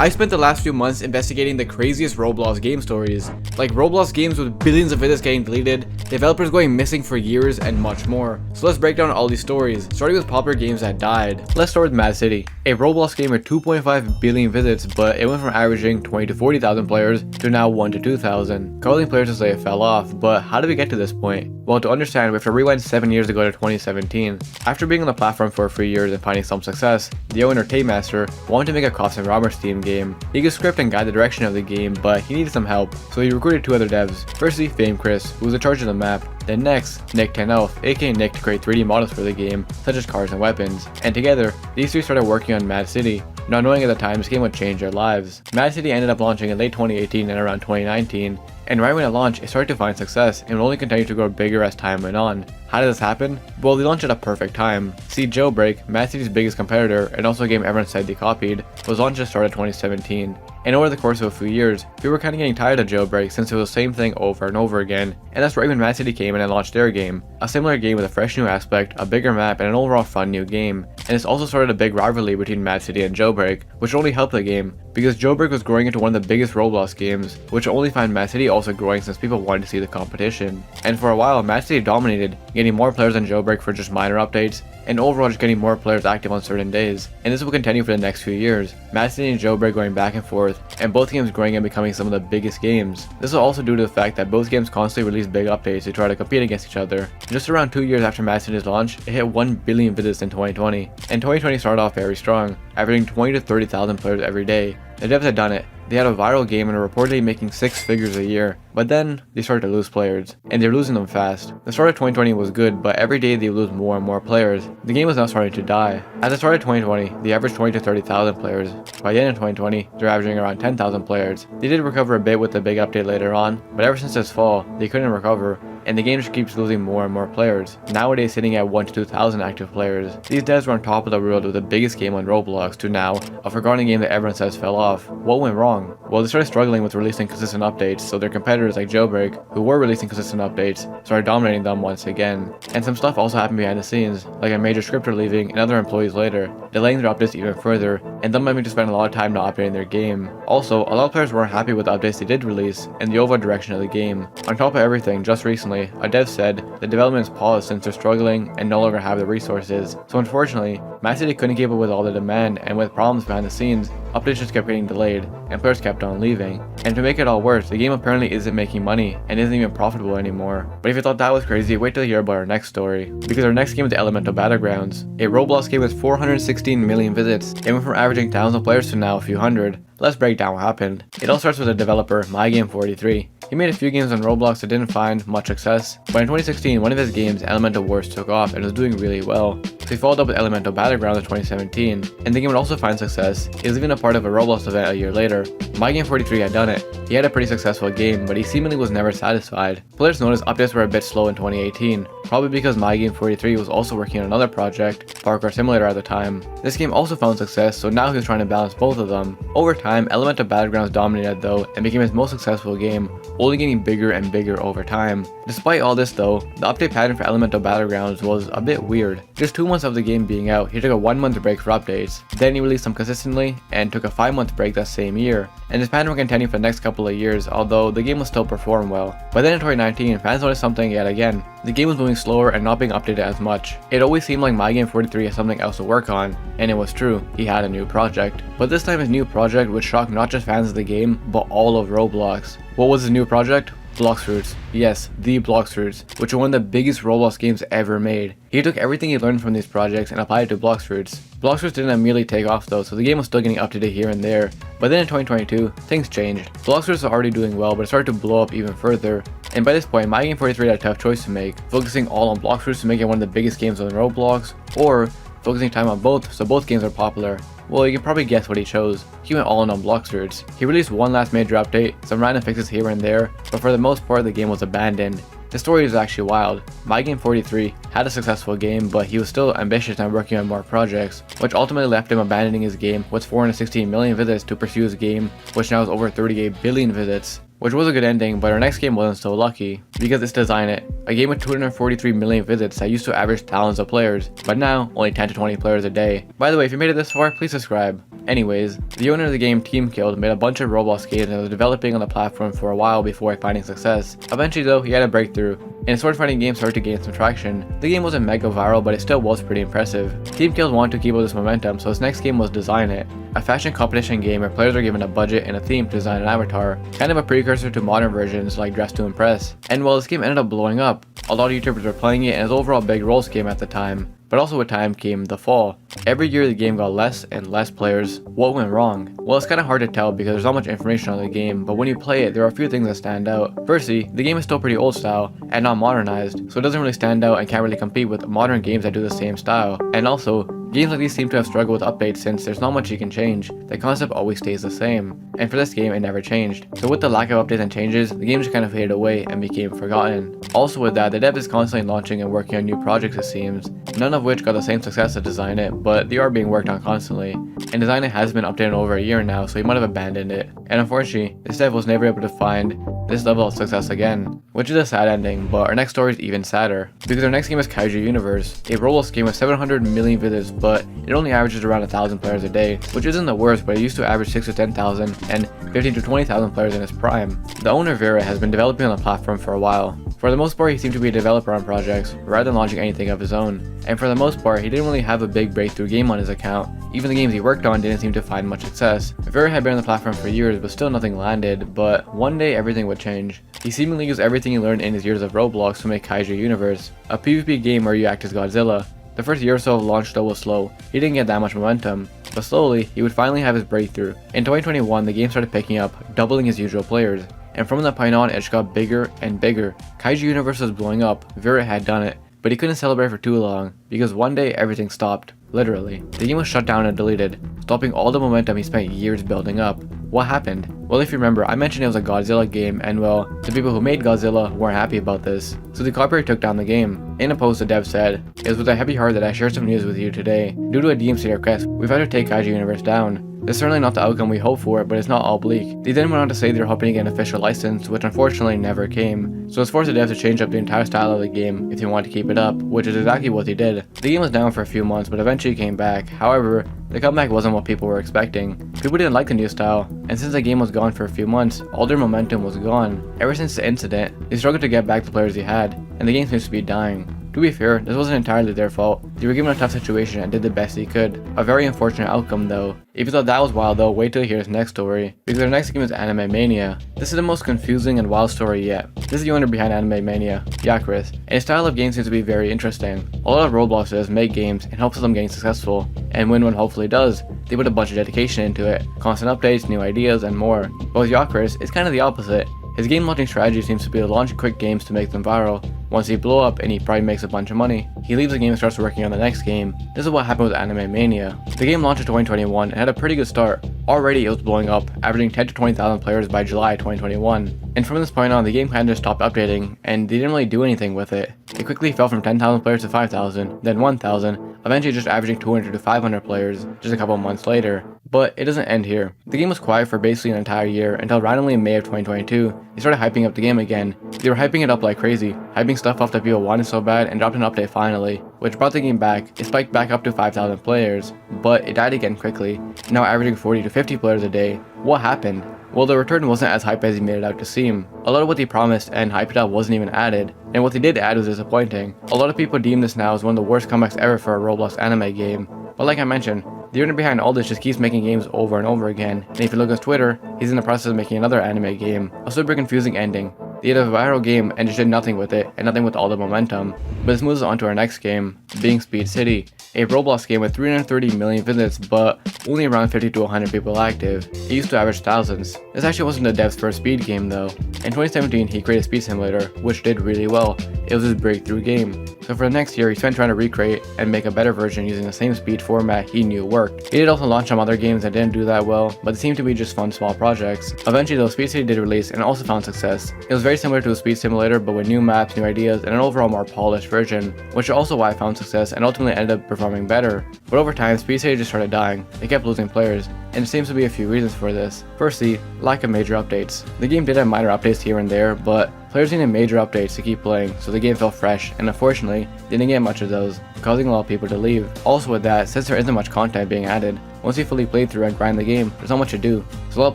I spent the last few months investigating the craziest Roblox game stories, like Roblox games with billions of visits getting deleted, developers going missing for years, and much more. So let's break down all these stories, starting with popular games that died. Let's start with Mad City, a Roblox game with 2.5 billion visits, but it went from averaging 20 to 40,000 players to now 1 to 2,000, causing players to say it fell off. But how did we get to this point? Well, to understand, we have to rewind 7 years ago to 2017. After being on the platform for a few years and finding some success, the owner, Master, wanted to make a cops and robbers themed game. He could script and guide the direction of the game, but he needed some help, so he recruited 2 other devs. Firstly, Fame Chris, who was in charge of the map. Then next, Nick 10 Elf, aka Nick, to create 3D models for the game, such as cars and weapons. And together, these 3 started working on Mad City, not knowing at the time this game would change their lives. Mad City ended up launching in late 2018 and around 2019, and right when it launched, it started to find success and would only continue to grow bigger as time went on. How did this happen? Well, they launched at a perfect time. See, Jailbreak, Mad City's biggest competitor, and also a game everyone said they copied, was launched at the start of 2017. And over the course of a few years, people were kind of getting tired of Jailbreak since it was the same thing over and over again, and that's right when Mad City came in and launched their game. A similar game with a fresh new aspect, a bigger map, and an overall fun new game. And this also started a big rivalry between Mad City and Jailbreak, which only helped the game, because Jailbreak was growing into one of the biggest Roblox games, which only found Mad City also growing since people wanted to see the competition. And for a while, Mad City dominated, getting more players than Jailbreak for just minor updates, and overall just getting more players active on certain days. And this will continue for the next few years, Mad City and Jailbreak going back and forth, and both games growing and becoming some of the biggest games. This is also due to the fact that both games constantly release big updates to try to compete against each other. Just around 2 years after Mad City's launch, it hit 1 billion visits in 2020, and 2020 started off very strong, averaging 20 to 30,000 players every day. The devs had done it. They had a viral game and were reportedly making 6 figures a year, but then they started to lose players, and they're losing them fast. The start of 2020 was good, but every day they lose more and more players. The game was now starting to die. At the start of 2020, they averaged 20 to 30,000 players. By the end of 2020, they're averaging around 10,000 players. They did recover a bit with the big update later on, but ever since this fall, they couldn't recover, and the game just keeps losing more and more players, nowadays sitting at 1 to 2,000 active players. These devs were on top of the world with the biggest game on Roblox to now, a forgotten game that everyone says fell off. What went wrong? Well, they started struggling with releasing consistent updates, so their competitors like Jailbreak, who were releasing consistent updates, started dominating them once again. And some stuff also happened behind the scenes, like a major scripter leaving and other employees later, delaying their updates even further, and them having to spend a lot of time not updating their game. Also, a lot of players weren't happy with the updates they did release, and the overall direction of the game. On top of everything, just recently, a dev said the development is paused since they're struggling and no longer have the resources. So unfortunately, Mad City couldn't keep up with all the demand, and with problems behind the scenes, updates just kept getting delayed, and players kept on leaving. And to make it all worse, the game apparently isn't making money, and isn't even profitable anymore. But if you thought that was crazy, wait till you hear about our next story. Because our next game is the Elemental Battlegrounds, a Roblox game with 416 million visits. It went from averaging thousands of players to now a few hundred. Let's break down what happened. It all starts with the developer, MyGame43. He made a few games on Roblox that didn't find much success, but in 2016, one of his games, Elemental Wars, took off and was doing really well. So he followed up with Elemental Battlegrounds in 2017, and the game would also find success. He was even a part of a Roblox event a year later. MyGame43 had done it. He had a pretty successful game, but he seemingly was never satisfied. Players noticed updates were a bit slow in 2018, probably because MyGame43 was also working on another project, Parkour Simulator at the time. This game also found success, so now he was trying to balance both of them. Over time, Elemental Battlegrounds dominated though, and became his most successful game, only getting bigger and bigger over time. Despite all this though, the update pattern for Elemental Battlegrounds was a bit weird. Just 2 months of the game being out, he took a 1-month break for updates, then he released them consistently, and took a 5-month break that same year. And this pattern would continue for the next couple of years, although the game will still perform well. But then in 2019, fans noticed something yet again. The game was moving slower and not being updated as much. It always seemed like MyGame43 had something else to work on, and it was true, he had a new project. But this time his new project would shock not just fans of the game, but all of Roblox. What was his new project? Blox Fruits. Yes, the Blox Fruits, which are one of the biggest Roblox games ever made. He took everything he learned from these projects and applied it to Blox Fruits. Blox Fruits didn't immediately take off though, so the game was still getting updated here and there. But then in 2022, things changed. Blox Fruits was already doing well, but it started to blow up even further. And by this point, MyGame43 had a tough choice to make, focusing all on Blox Fruits to make it one of the biggest games on Roblox, or focusing time on both so both games are popular. Well, you can probably guess what he chose. He went all in on Blox Fruits. He released one last major update, some random fixes here and there, but for the most part the game was abandoned. The story is actually wild. MyGame43 had a successful game, but he was still ambitious and working on more projects, which ultimately left him abandoning his game with 416 million visits to pursue his game, which now has over 38 billion visits. which was a good ending, but our next game wasn't so lucky, because it's Design It, a game with 243 million visits that used to average thousands of players, but now only 10 to 20 players a day. By the way, if you made it this far, please subscribe. Anyways, the owner of the game, Team Killed, made a bunch of Roblox games and was developing on the platform for a while before finding success. Eventually though, he had a breakthrough, and sword fighting games started to gain some traction. The game wasn't mega viral, but it still was pretty impressive. Team Killed wanted to keep up this momentum, so his next game was Design It, a fashion competition game where players are given a budget and a theme to design an avatar, kind of a precursor to modern versions like Dress to Impress. And while this game ended up blowing up, a lot of YouTubers were playing it and it was overall a big roles game at the time. But also with time came the fall. Every year the game got less and less players. What went wrong? Well, it's kind of hard to tell because there's not much information on the game, but when you play it, there are a few things that stand out. Firstly, the game is still pretty old style and not modernized, so it doesn't really stand out and can't really compete with modern games that do the same style. And also, games like these seem to have struggled with updates since there's not much you can change. The concept always stays the same. And for this game, it never changed. So with the lack of updates and changes, the game just kind of faded away and became forgotten. Also with that, the dev is constantly launching and working on new projects it seems, none of which got the same success as Design It, but they are being worked on constantly. And Design It has been updated over a year now, so he might have abandoned it. And unfortunately, this dev was never able to find this level of success again, which is a sad ending, but our next story is even sadder, because our next game is Kaiju Universe, a Roblox game with 700 million visitors, but it only averages around 1,000 players a day, which isn't the worst, but it used to average 6 to 10,000 and 15 to 20,000 players in its prime. The owner Vera has been developing on the platform for a while. For the most part, he seemed to be a developer on projects, rather than launching anything of his own. And for the most part, he didn't really have a big breakthrough game on his account. Even the games he worked on didn't seem to find much success. Vera had been on the platform for years, but still nothing landed, but one day everything would change. He seemingly used everything he learned in his years of Roblox to make Kaiju Universe, a PvP game where you act as Godzilla. The first year or so of launch though was slow. He didn't get that much momentum, but slowly, he would finally have his breakthrough. In 2021, the game started picking up, doubling his usual players. And from that point on, it just got bigger and bigger. Kaiju Universe was blowing up, Vera had done it, but he couldn't celebrate for too long, because one day everything stopped. Literally. The game was shut down and deleted, stopping all the momentum he spent years building up. What happened? Well, if you remember, I mentioned it was a Godzilla game, and well, the people who made Godzilla weren't happy about this, so the copyright took down the game. In a post, the dev said, "It was with a heavy heart that I share some news with you today. Due to a DMC request, we've had to take Kaiju Universe down. It's certainly not the outcome we hoped for, but it's not all bleak." They then went on to say they're hoping to get an official license, which unfortunately never came. So it's forced the devs to change up the entire style of the game if they want to keep it up, which is exactly what they did. The game was down for a few months, but eventually came back. However, the comeback wasn't what people were expecting. People didn't like the new style, and since the game was gone for a few months, all their momentum was gone. Ever since the incident, they struggled to get back the players they had, and the game seems to be dying. To be fair, this wasn't entirely their fault. They were given a tough situation and did the best they could. A very unfortunate outcome though. If you thought that was wild though, wait till you hear his next story, because our next game is Anime Mania. This is the most confusing and wild story yet. This is the owner behind Anime Mania, Yakris, and his style of game seems to be very interesting. A lot of Roblox does make games in hopes of them getting successful, and when one hopefully does, they put a bunch of dedication into it, constant updates, new ideas, and more. But with Yakris, it's kind of the opposite. His game launching strategy seems to be to launch quick games to make them viral. Once they blow up and he probably makes a bunch of money, he leaves the game and starts working on the next game. This is what happened with Anime Mania. The game launched in 2021 and had a pretty good start. Already it was blowing up, averaging 10 to 20,000 players by July 2021. And from this point on, the game kind of just stopped updating, and they didn't really do anything with it. It quickly fell from 10,000 players to 5,000, then 1,000, eventually just averaging 200 to 500 players just a couple months later. But it doesn't end here. The game was quiet for basically an entire year until randomly in May of 2022, they started hyping up the game again. They were hyping it up like crazy, hyping stuff up that people wanted so bad, and dropped an update finally, which brought the game back. It spiked back up to 5,000 players, but it died again quickly, now averaging 40 to 50 players a day. What happened? Well, the return wasn't as hype as he made it out to seem. A lot of what they promised and hyped it up wasn't even added, and what they did add was disappointing. A lot of people deem this now as one of the worst comebacks ever for a Roblox anime game, but like I mentioned, the owner behind all this just keeps making games over and over again, and if you look at Twitter, he's in the process of making another anime game, a super confusing ending. They had a viral game and just did nothing with it, and nothing with all the momentum. But this moves on to our next game, being Speed City, a Roblox game with 330 million visits, but only around 50 to 100 people active. It used to average thousands. This actually wasn't the dev's first speed game though. In 2017, he created Speed Simulator, which did really well. It was his breakthrough game. So for the next year, he spent trying to recreate and make a better version using the same speed format he knew worked. He did also launch some other games that didn't do that well, but they seemed to be just fun small projects. Eventually though, Speed City did release and also found success. It was very similar to a Speed Simulator, but with new maps, new ideas, and an overall more polished version, which is also why I found success and ultimately ended up performing better. But over time, Speed City just started dying. It kept losing players, and there seems to be a few reasons for this. Firstly, lack of major updates. The game did have minor updates here and there, but players needed major updates to keep playing, so the game felt fresh, and unfortunately, they didn't get much of those, causing a lot of people to leave. Also with that, since there isn't much content being added, once you fully play through and grind the game, there's not much to do. So a lot of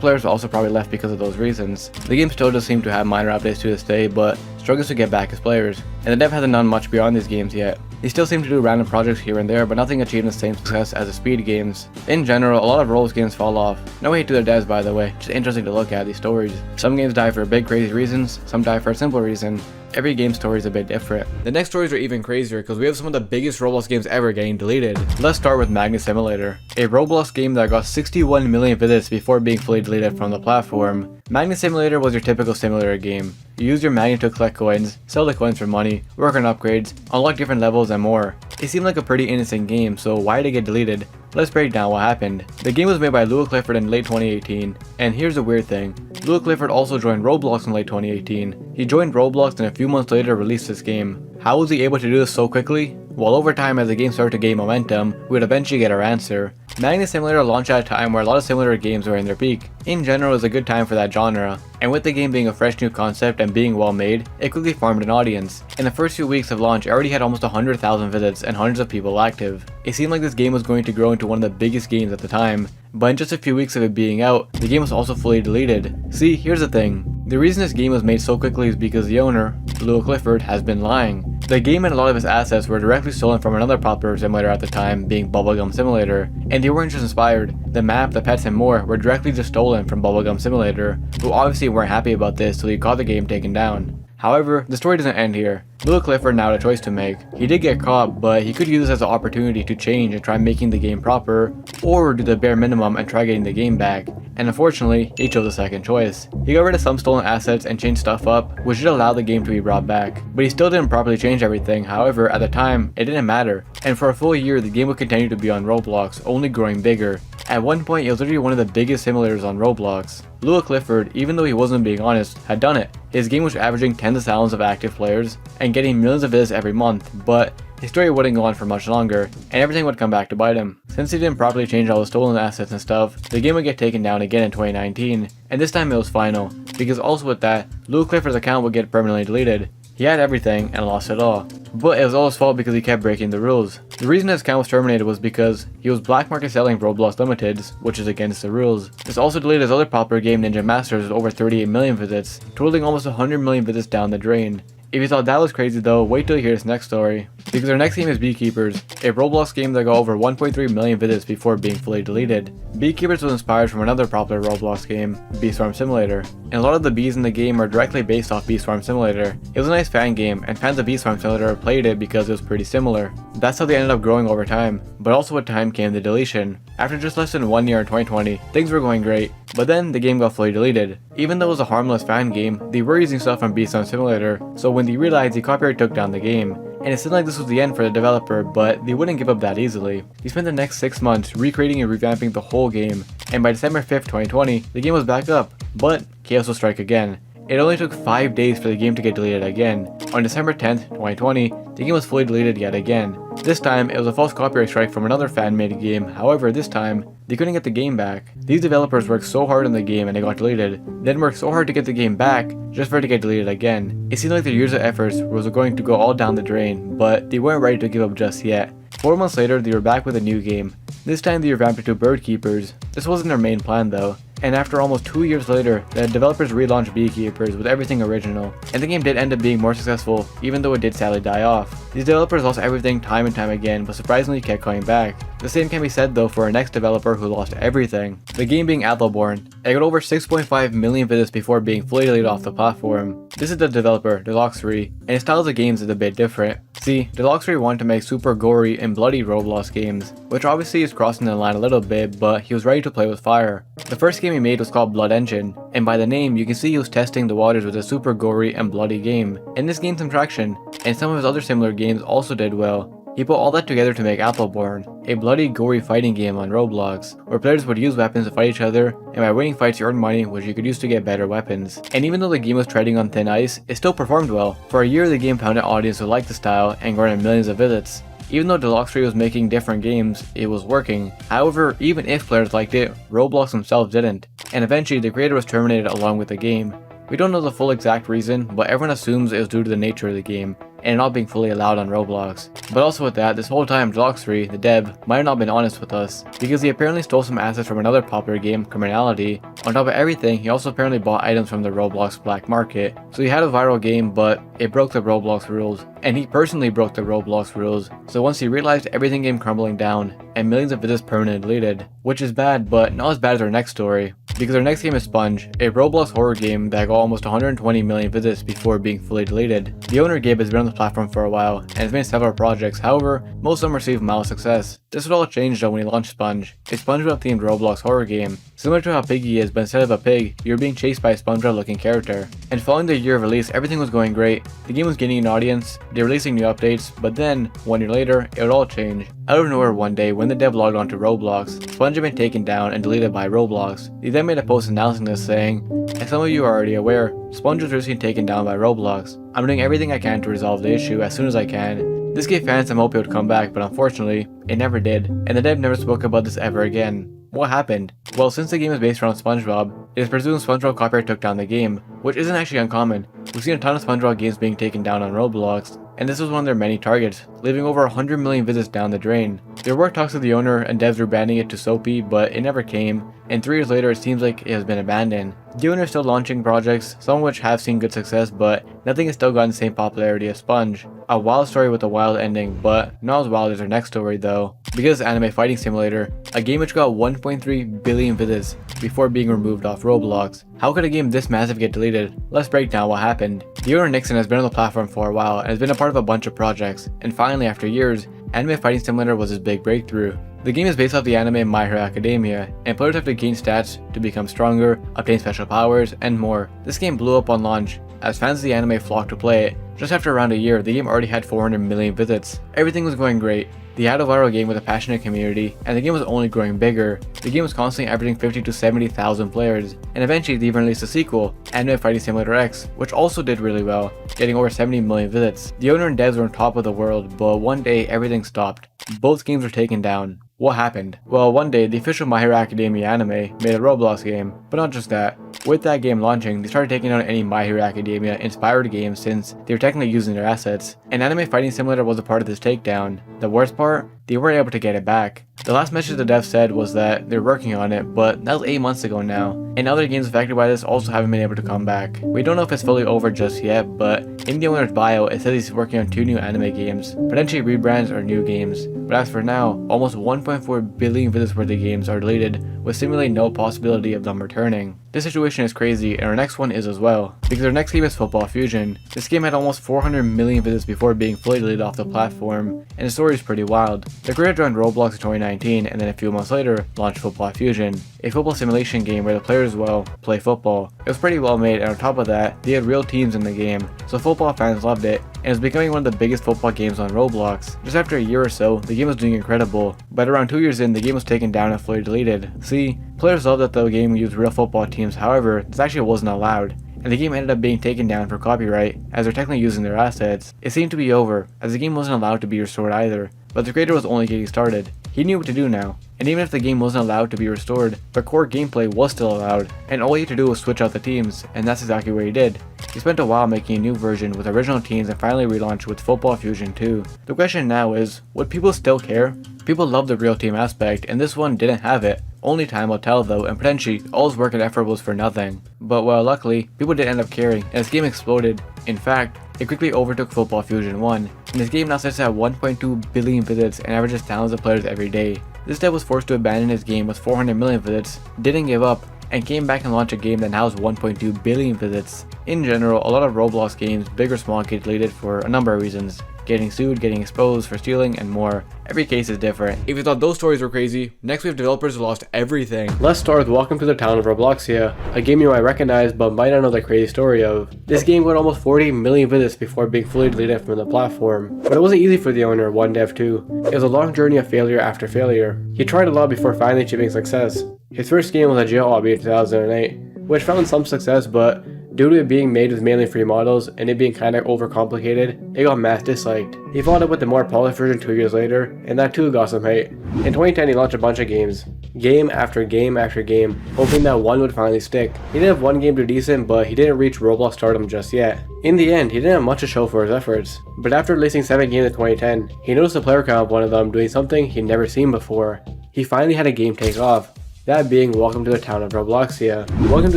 players also probably left because of those reasons. The game still does seem to have minor updates to this day, but struggles to get back as players, and the dev hasn't done much beyond these games yet. They still seem to do random projects here and there, but nothing achieving the same success as the speed games. In general, a lot of Roblox games fall off. No hate to their devs, by the way, just interesting to look at these stories. Some games die for big crazy reasons, some die for a simple reason. Every game story is a bit different. The next stories are even crazier because we have some of the biggest Roblox games ever getting deleted. Let's start with Magnet Simulator, a Roblox game that got 61 million visits before being fully deleted from the platform. Magnet Simulator was your typical simulator game. You use your magnet to collect coins, sell the coins for money, work on upgrades, unlock different levels and more. It seemed like a pretty innocent game, so why did it get deleted? Let's break down what happened. The game was made by Lewis Clifford in late 2018, and here's the weird thing. Lewis Clifford also joined Roblox in late 2018. He joined Roblox and a few months later released this game. How was he able to do this so quickly? Well, over time as the game started to gain momentum, we would eventually get our answer. Magnet Simulator launched at a time where a lot of simulator games were in their peak. In general, it was a good time for that genre, and with the game being a fresh new concept and being well made, it quickly farmed an audience. In the first few weeks of launch, it already had almost 100,000 visits and hundreds of people active. It seemed like this game was going to grow into one of the biggest games at the time, but in just a few weeks of it being out, the game was also fully deleted. See, here's the thing. The reason this game was made so quickly is because the owner, Lewis Clifford, has been lying. The game and a lot of its assets were directly stolen from another popular simulator at the time, being Bubblegum Simulator, and they weren't just inspired. The map, the pets and more were directly just stolen from Bubblegum Simulator, who obviously weren't happy about this so they got the game taken down. However, the story doesn't end here. Lewis Clifford now had a choice to make. He did get caught, but he could use this as an opportunity to change and try making the game proper, or do the bare minimum and try getting the game back. And unfortunately, he chose the second choice. He got rid of some stolen assets and changed stuff up, which did allow the game to be brought back. But he still didn't properly change everything. However, at the time, it didn't matter. And for a full year, the game would continue to be on Roblox, only growing bigger. At one point, it was literally one of the biggest simulators on Roblox. Lewis Clifford, even though he wasn't being honest, had done it. His game was averaging tens of thousands of active players and getting millions of visits every month, but his story wouldn't go on for much longer, and everything would come back to bite him. Since he didn't properly change all the stolen assets and stuff, the game would get taken down again in 2019, and this time it was final, because also with that, Lewis Clifford's account would get permanently deleted. He had everything and lost it all. But it was all his fault because he kept breaking the rules. The reason his account was terminated was because he was black market selling Roblox Limiteds, which is against the rules. This also deleted his other popular game Ninja Masters with over 38 million visits, totaling almost 100 million visits down the drain. If you thought that was crazy though, wait till you hear this next story. Because our next game is Beekeepers, a Roblox game that got over 1.3 million visits before being fully deleted. Beekeepers was inspired from another popular Roblox game, Bee Swarm Simulator, and a lot of the bees in the game are directly based off Bee Swarm Simulator. It was a nice fan game, and fans of Bee Swarm Simulator played it because it was pretty similar. That's how they ended up growing over time, but also with time came the deletion. After just less than 1 year in 2020, things were going great, but then the game got fully deleted. Even though it was a harmless fan game, they were using stuff from Bee Swarm Simulator, so when they realized, the copyright took down the game. And it seemed like this was the end for the developer, but they wouldn't give up that easily. They spent the next 6 months recreating and revamping the whole game, and by December 5th, 2020, the game was back up. But chaos will strike again. It only took 5 days for the game to get deleted again. On December 10th, 2020, the game was fully deleted yet again. This time, it was a false copyright strike from another fan-made game, however this time, they couldn't get the game back. These developers worked so hard on the game and it got deleted, then worked so hard to get the game back, just for it to get deleted again. It seemed like their years of efforts was going to go all down the drain, but they weren't ready to give up just yet. 4 months later, they were back with a new game. This time they revamped it to Bird Keepers. This wasn't their main plan though. And after almost 2 years later, the developers relaunched Beekeepers with everything original, and the game did end up being more successful, even though it did sadly die off. These developers lost everything time and time again, but surprisingly kept coming back. The same can be said though for our next developer who lost everything, the game being Athelborn. It got over 6.5 million visits before being fully deleted off the platform. This is the developer, Deluxe3, and his style of games is a bit different. See, Deluxe3 wanted to make super gory and bloody Roblox games, which obviously is crossing the line a little bit, but he was ready to play with fire. The first game he made was called Blood Engine, and by the name you can see he was testing the waters with a super gory and bloody game, and this gained some traction, and some of his other similar games also did well. He put all that together to make Athelborn, a bloody gory fighting game on Roblox, where players would use weapons to fight each other, and by winning fights you earn money which you could use to get better weapons. And even though the game was treading on thin ice, it still performed well. For a year the game found an audience who liked the style and garnered millions of visits. Even though Deluxe3 was making different games, it was working. However, even if players liked it, Roblox themselves didn't, and eventually the creator was terminated along with the game. We don't know the full exact reason, but everyone assumes it was due to the nature of the game and not being fully allowed on Roblox. But also with that, this whole time Deluxe3, the dev, might have not been honest with us, because he apparently stole some assets from another popular game, Criminality. On top of everything, he also apparently bought items from the Roblox black market. So he had a viral game, but it broke the Roblox rules, and he personally broke the Roblox rules. So once he realized everything came crumbling down, and millions of visits permanently deleted, which is bad, but not as bad as our next story. Because our next game is Sponge, a Roblox horror game that got almost 120 million visits before being fully deleted. The owner Gabe has been on the platform for a while and has made several projects, however, most of them received mild success. This would all change though when he launched Sponge, a SpongeBob themed Roblox horror game. Similar to how Piggy is, but instead of a pig, you're being chased by a SpongeBob looking character. And following the year of release, everything was going great. The game was gaining an audience, they're releasing new updates, but then, 1 year later, it would all change. Out of nowhere one day, when the dev logged onto Roblox, Sponge had been taken down and deleted by Roblox. He then made a post announcing this saying, "As some of you are already aware, Sponge was recently taken down by Roblox. I'm doing everything I can to resolve the issue as soon as I can." This gave fans some hope it would come back, but unfortunately, it never did, and the dev never spoke about this ever again. What happened? Well, since the game is based around SpongeBob, it is presumed SpongeBob copyright took down the game, which isn't actually uncommon. We've seen a ton of SpongeBob games being taken down on Roblox, and this was one of their many targets, leaving over 100 million visits down the drain. There were talks with the owner and devs were banning it to Soapy, but it never came, and 3 years later it seems like it has been abandoned. The owner is still launching projects, some of which have seen good success, but nothing has still gotten the same popularity as Sponge. A wild story with a wild ending, but not as wild as our next story though. Because Anime Fighting Simulator, a game which got 1.3 billion visits before being removed off Roblox. How could a game this massive get deleted? Let's break down what happened. The owner Nixon has been on the platform for a while and has been a part of a bunch of projects, and finally after years, Anime Fighting Simulator was his big breakthrough. The game is based off the anime My Hero Academia, and players have to gain stats to become stronger, obtain special powers, and more. This game blew up on launch, as fans of the anime flocked to play it. Just after around a year, the game already had 400 million visits. Everything was going great. They had a viral game with a passionate community, and the game was only growing bigger. The game was constantly averaging 50 to 70,000 players, and eventually they even released a sequel, Anime Fighting Simulator X, which also did really well, getting over 70 million visits. The owner and devs were on top of the world, but one day everything stopped. Both games were taken down. What happened? Well, one day, the official My Hero Academia anime made a Roblox game, but not just that. With that game launching, they started taking down any My Hero Academia inspired games since they were technically using their assets, and Anime Fighting Simulator was a part of this takedown. The worst part? They weren't able to get it back. The last message the dev said was that they're working on it, but that was 8 months ago now, and other games affected by this also haven't been able to come back. We don't know if it's fully over just yet, but in the owner's bio it says he's working on 2 new anime games, potentially rebrands or new games. But as for now, almost 1.4 billion visits worth of games are deleted, with seemingly no possibility of them returning. This situation is crazy, and our next one is as well, because our next game is Football Fusion. This game had almost 400 million visits before being fully deleted off the platform, and the story is pretty wild. The creator joined Roblox in 2019, and then a few months later, launched Football Fusion, a football simulation game where the players, well, play football. It was pretty well made, and on top of that, they had real teams in the game, so football fans loved it, and it's becoming one of the biggest football games on Roblox. Just after a year or so, the game was doing incredible, but around 2 years in, the game was taken down and fully deleted. See, players loved that the game used real football teams, however, this actually wasn't allowed, and the game ended up being taken down for copyright, as they're technically using their assets. It seemed to be over, as the game wasn't allowed to be restored either, but the creator was only getting started. He knew what to do now, and even if the game wasn't allowed to be restored, the core gameplay was still allowed, and all he had to do was switch out the teams, and that's exactly what he did. He spent a while making a new version with original teams and finally relaunched with Football Fusion 2. The question now is, would people still care? People love the real team aspect, and this one didn't have it. Only time will tell though, and potentially all his work and effort was for nothing. But well, luckily, people did end up caring, and this game exploded. In fact, it quickly overtook Football Fusion 1, and this game now sits at 1.2 billion visits and averages thousands of players every day. This dev was forced to abandon his game with 400 million visits, didn't give up, and came back and launched a game that now has 1.2 billion visits. In general, a lot of Roblox games, big or small, get deleted for a number of reasons. Getting sued, getting exposed for stealing, and more. Every case is different. If you thought those stories were crazy, next we have developers who lost everything. Let's start with Welcome to the Town of Robloxia, a game you might recognize but might not know the crazy story of. This game got almost 40 million visits before being fully deleted from the platform. But it wasn't easy for the owner, one dev too. It was a long journey of failure after failure. He tried a lot before finally achieving success. His first game was a jail obby in 2008, which found some success, but due to it being made with mainly free models and it being kinda overcomplicated, it got mass disliked. He followed up with the more polished version 2 years later, and that too got some hate. In 2010 he launched a bunch of games. game after game after game, hoping that one would finally stick. He did have one game do decent, but he didn't reach Roblox stardom just yet. In the end, he didn't have much to show for his efforts, but after releasing 7 games in 2010, he noticed the player count of one of them doing something he'd never seen before. He finally had a game take off, that being Welcome to the Town of Robloxia. Welcome to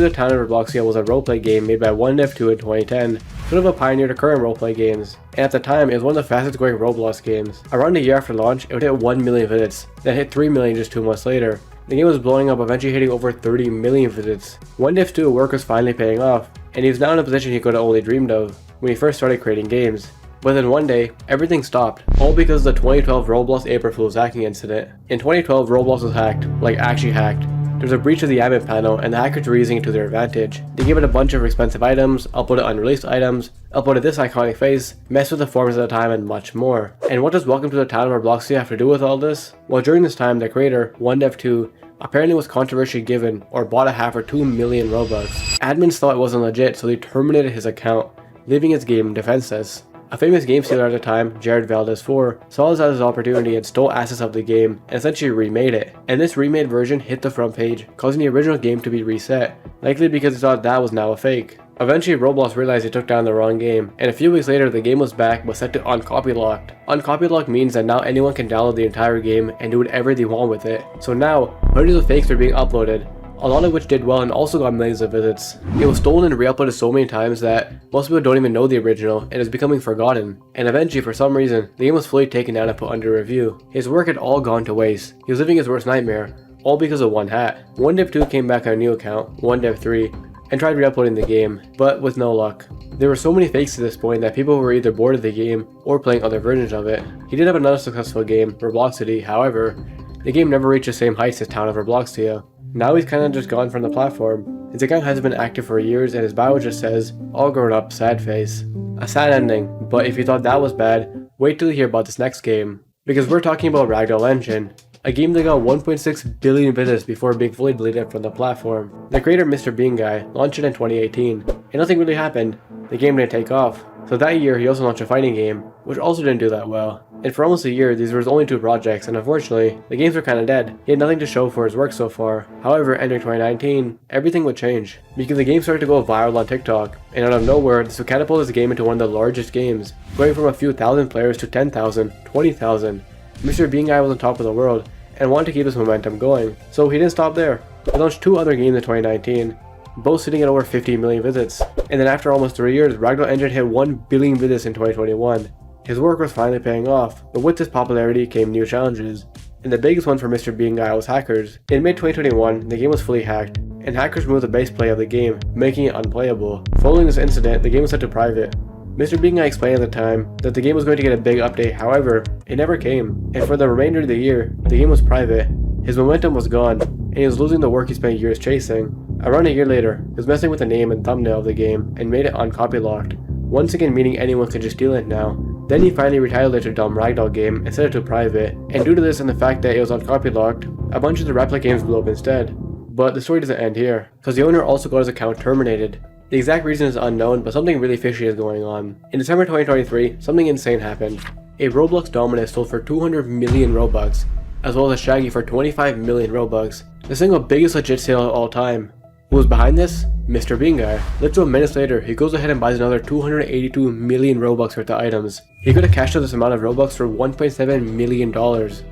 the Town of Robloxia was a roleplay game made by 1dev2 in 2010, sort of a pioneer to current roleplay games, and at the time it was one of the fastest growing Roblox games. Around a year after launch, it would hit 1 million visits, then hit 3 million just 2 months later. The game was blowing up, eventually hitting over 30 million visits. 1dev2 work was finally paying off, and he was now in a position he could have only dreamed of when he first started creating games. But then one day, everything stopped, all because of the 2012 Roblox April Fool's hacking incident. In 2012, Roblox was hacked, like actually hacked. There was a breach of the admin panel, and the hackers were using it to their advantage. They gave it a bunch of expensive items, uploaded unreleased items, uploaded this iconic face, messed with the forums at the time, and much more. And what does Welcome to the Town of Robloxia have to do with all this? Well, during this time, the creator, 1dev2, apparently was controversially given or bought a hack for 2 million Robux. Admins thought it wasn't legit, so they terminated his account, leaving his game defenseless. A famous game stealer at the time, Jared Valdez 4, saw this as his opportunity and stole assets of the game and essentially remade it. And this remade version hit the front page, causing the original game to be reset, likely because he thought that was now a fake. Eventually, Roblox realized he took down the wrong game, and a few weeks later the game was back but set to uncopylocked. Uncopylocked means that now anyone can download the entire game and do whatever they want with it. So now, hundreds of fakes are being uploaded, a lot of which did well and also got millions of visits. It was stolen and re-uploaded so many times that most people don't even know the original and is becoming forgotten. And eventually, for some reason, the game was fully taken down and put under review. His work had all gone to waste. He was living his worst nightmare, all because of one hat. 1dev2 came back on a new account, 1dev3, and tried re-uploading the game, but with no luck. There were so many fakes to this point that people were either bored of the game or playing other versions of it. He did have another successful game, Robloxity, however, the game never reached the same heights as Town of Robloxia. Now he's kinda just gone from the platform. His account has been active for years and his bio just says, all grown up, sad face. A sad ending, but if you thought that was bad, wait till you hear about this next game. Because we're talking about Ragdoll Engine, a game that got 1.6 billion visits before being fully deleted from the platform. The creator Mr. Bean Guy launched it in 2018, and nothing really happened. The game didn't take off. So that year he also launched a fighting game, which also didn't do that well. And for almost a year, these were his only 2 projects, and unfortunately, the games were kinda dead. He had nothing to show for his work so far. However, entering 2019, everything would change, because the game started to go viral on TikTok, and out of nowhere, this would catapult his game into one of the largest games, going from a few thousand players to 10,000, 20,000. Mr. Bean Guy was on top of the world, and wanted to keep this momentum going, so he didn't stop there. He launched 2 other games in 2019, both sitting at over 50 million visits. And then after almost 3 years, Ragdoll Engine hit 1 billion visits in 2021. His work was finally paying off, but with this popularity came new challenges. And the biggest one for Mr. Bean Guy was hackers. In mid-2021, the game was fully hacked, and hackers removed the base play of the game, making it unplayable. Following this incident, the game was set to private. Mr. Bean Guy explained at the time that the game was going to get a big update, however, it never came. And for the remainder of the year, the game was private. His momentum was gone, and he was losing the work he spent years chasing. Around a year later, he was messing with the name and thumbnail of the game and made it uncopylocked, once again meaning anyone could just steal it now. Then he finally retitled it to Dumb Ragdoll Game and set it to private, and due to this and the fact that it was uncopylocked, a bunch of the replica games blew up instead. But the story doesn't end here, because the owner also got his account terminated. The exact reason is unknown, but something really fishy is going on. In December 2023, something insane happened. A Roblox Dominus sold for 200 million Robux, as well as a Shaggy for 25 million Robux, the single biggest legit sale of all time. Who was behind this? Mr. Bean Guy. Literally minutes later, he goes ahead and buys another 282 million Robux worth of items. He could have cashed out this amount of Robux for $1.7 million.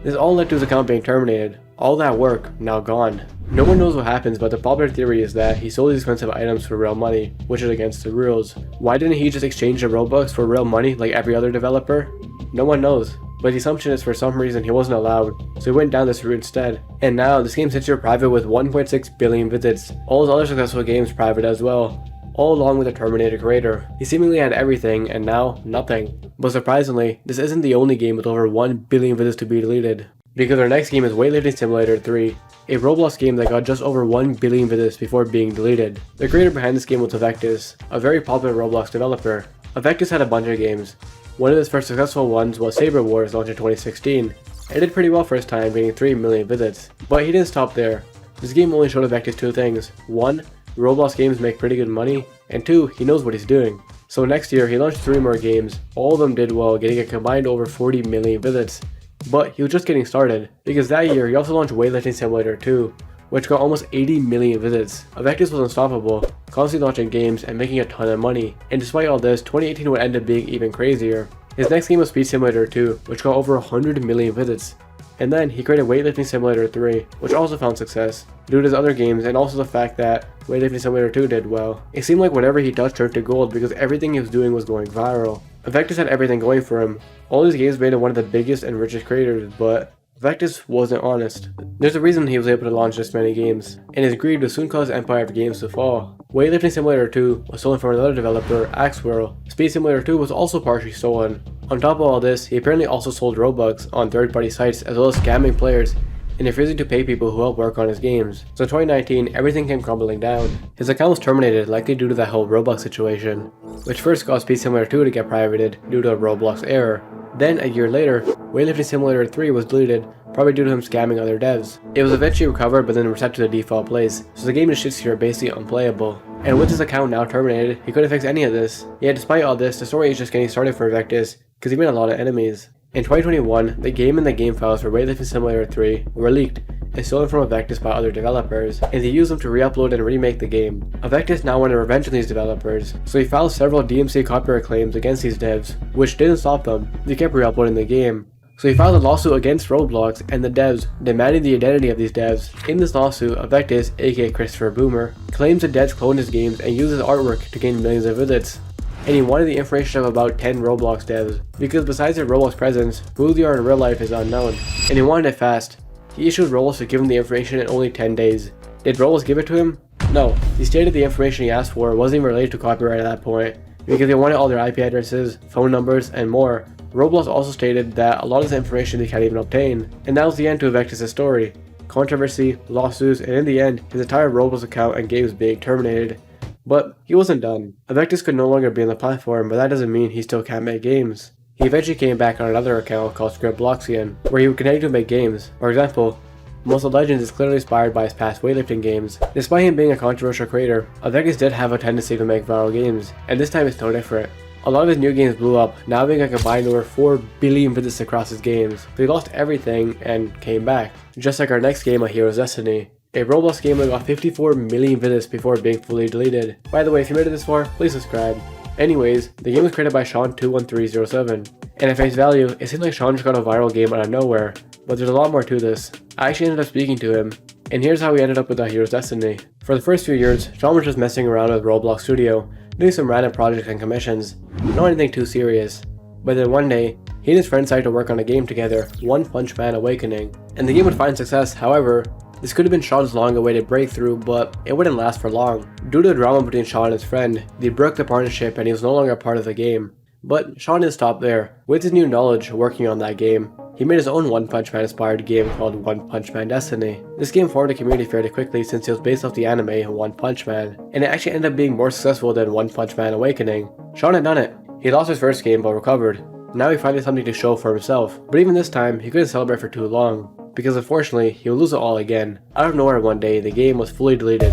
This all led to his account being terminated. All that work, now gone. No one knows what happens, but the popular theory is that he sold these expensive items for real money, which is against the rules. Why didn't he just exchange the Robux for real money like every other developer? No one knows. But the assumption is for some reason he wasn't allowed, so he went down this route instead. And now, this game sits here private with 1.6 billion visits, all his other successful games private as well, all along with the Terminator creator. He seemingly had everything, and now, nothing. But surprisingly, this isn't the only game with over 1 billion visits to be deleted, because our next game is Weightlifting Simulator 3, a Roblox game that got just over 1 billion visits before being deleted. The creator behind this game was Avectis, a very popular Roblox developer. Avectis had a bunch of games. One of his first successful ones was Saber Wars, launched in 2016. It did pretty well for his time, getting 3 million visits. But he didn't stop there. This game only showed Avectis 2 things. 1, Roblox games make pretty good money, and 2, he knows what he's doing. So next year, he launched 3 more games. All of them did well, getting a combined over 40 million visits. But he was just getting started, because that year he also launched Weightlifting Simulator 2, which got almost 80 million visits. Avectis was unstoppable, constantly launching games and making a ton of money, and despite all this, 2018 would end up being even crazier. His next game was Speed Simulator 2, which got over 100 million visits. And then he created Weightlifting Simulator 3, which also found success, due to his other games and also the fact that Weightlifting Simulator 2 did well. It seemed like whatever he touched turned to gold because everything he was doing was going viral. Avectis had everything going for him. All these games made him one of the biggest and richest creators, but Avectis wasn't honest. There's a reason he was able to launch this many games, and his greed would soon cause Empire of Games to fall. Weightlifting Simulator 2 was stolen from another developer, Axwell. Speed Simulator 2 was also partially stolen. On top of all this, he apparently also sold Robux on third-party sites as well as scamming players and refusing to pay people who help work on his games. So in 2019, everything came crumbling down. His account was terminated, likely due to that whole Roblox situation, which first caused Speed Simulator 2 to get privated due to a Roblox error. Then, a year later, Weightlifting Simulator 3 was deleted, probably due to him scamming other devs. It was eventually recovered but then reset to the default place, so the game is shit here basically unplayable. And with his account now terminated, he couldn't fix any of this. Yet despite all this, the story is just getting started for Avectis, because he made a lot of enemies. In 2021, the game and the game files for Weightlifting Simulator 3 were leaked and stolen from Avectis by other developers, and they used them to re-upload and remake the game. Avectis now wanted revenge on these developers, so he filed several DMCA copyright claims against these devs, which didn't stop them. They kept re-uploading the game. So he filed a lawsuit against Roblox and the devs, demanding the identity of these devs. In this lawsuit, Avectis, aka Christopher Boomer, claims the devs cloned his games and used his artwork to gain millions of visits. And he wanted the information of about 10 Roblox devs, because besides their Roblox presence, who they are in real life is unknown, and he wanted it fast. He issued Roblox to give him the information in only 10 days. Did Roblox give it to him? No. He stated the information he asked for wasn't even related to copyright at that point, because they wanted all their IP addresses, phone numbers, and more. Roblox also stated that a lot of the information they can't even obtain, and that was the end to Avectis' story. Controversy, lawsuits, and in the end, his entire Roblox account and games being terminated. But he wasn't done. Avectis could no longer be on the platform, but that doesn't mean he still can't make games. He eventually came back on another account called Scriptbloxian, where he would continue to make games. For example, Most of Legends is clearly inspired by his past weightlifting games. Despite him being a controversial creator, Avectis did have a tendency to make viral games, and this time it's no different. A lot of his new games blew up, now having a combined over 4 billion visits across his games. So he lost everything and came back. Just like our next game, A Hero's Destiny. A Roblox game that got 54 million visits before being fully deleted. By the way, if you made it this far, please subscribe. Anyways, the game was created by Sean21307, and at face value, it seems like Sean just got a viral game out of nowhere, but there's a lot more to this. I actually ended up speaking to him, and here's how we ended up with A Hero's Destiny. For the first few years, Sean was just messing around with Roblox Studio, doing some random projects and commissions, not anything too serious. But then one day, he and his friends decided to work on a game together, One Punch Man Awakening, and the game would find success. However, this could have been Sean's long-awaited breakthrough, but it wouldn't last for long. Due to the drama between Sean and his friend, they broke the partnership and he was no longer a part of the game. But Sean didn't stop there. With his new knowledge working on that game, he made his own One Punch Man inspired game called One Punch Man Destiny. This game formed a community fairly quickly since it was based off the anime One Punch Man, and it actually ended up being more successful than One Punch Man Awakening. Sean had done it. He lost his first game but recovered. Now he finally had something to show for himself, but even this time he couldn't celebrate for too long, because unfortunately he would lose it all again. Out of nowhere one day, the game was fully deleted,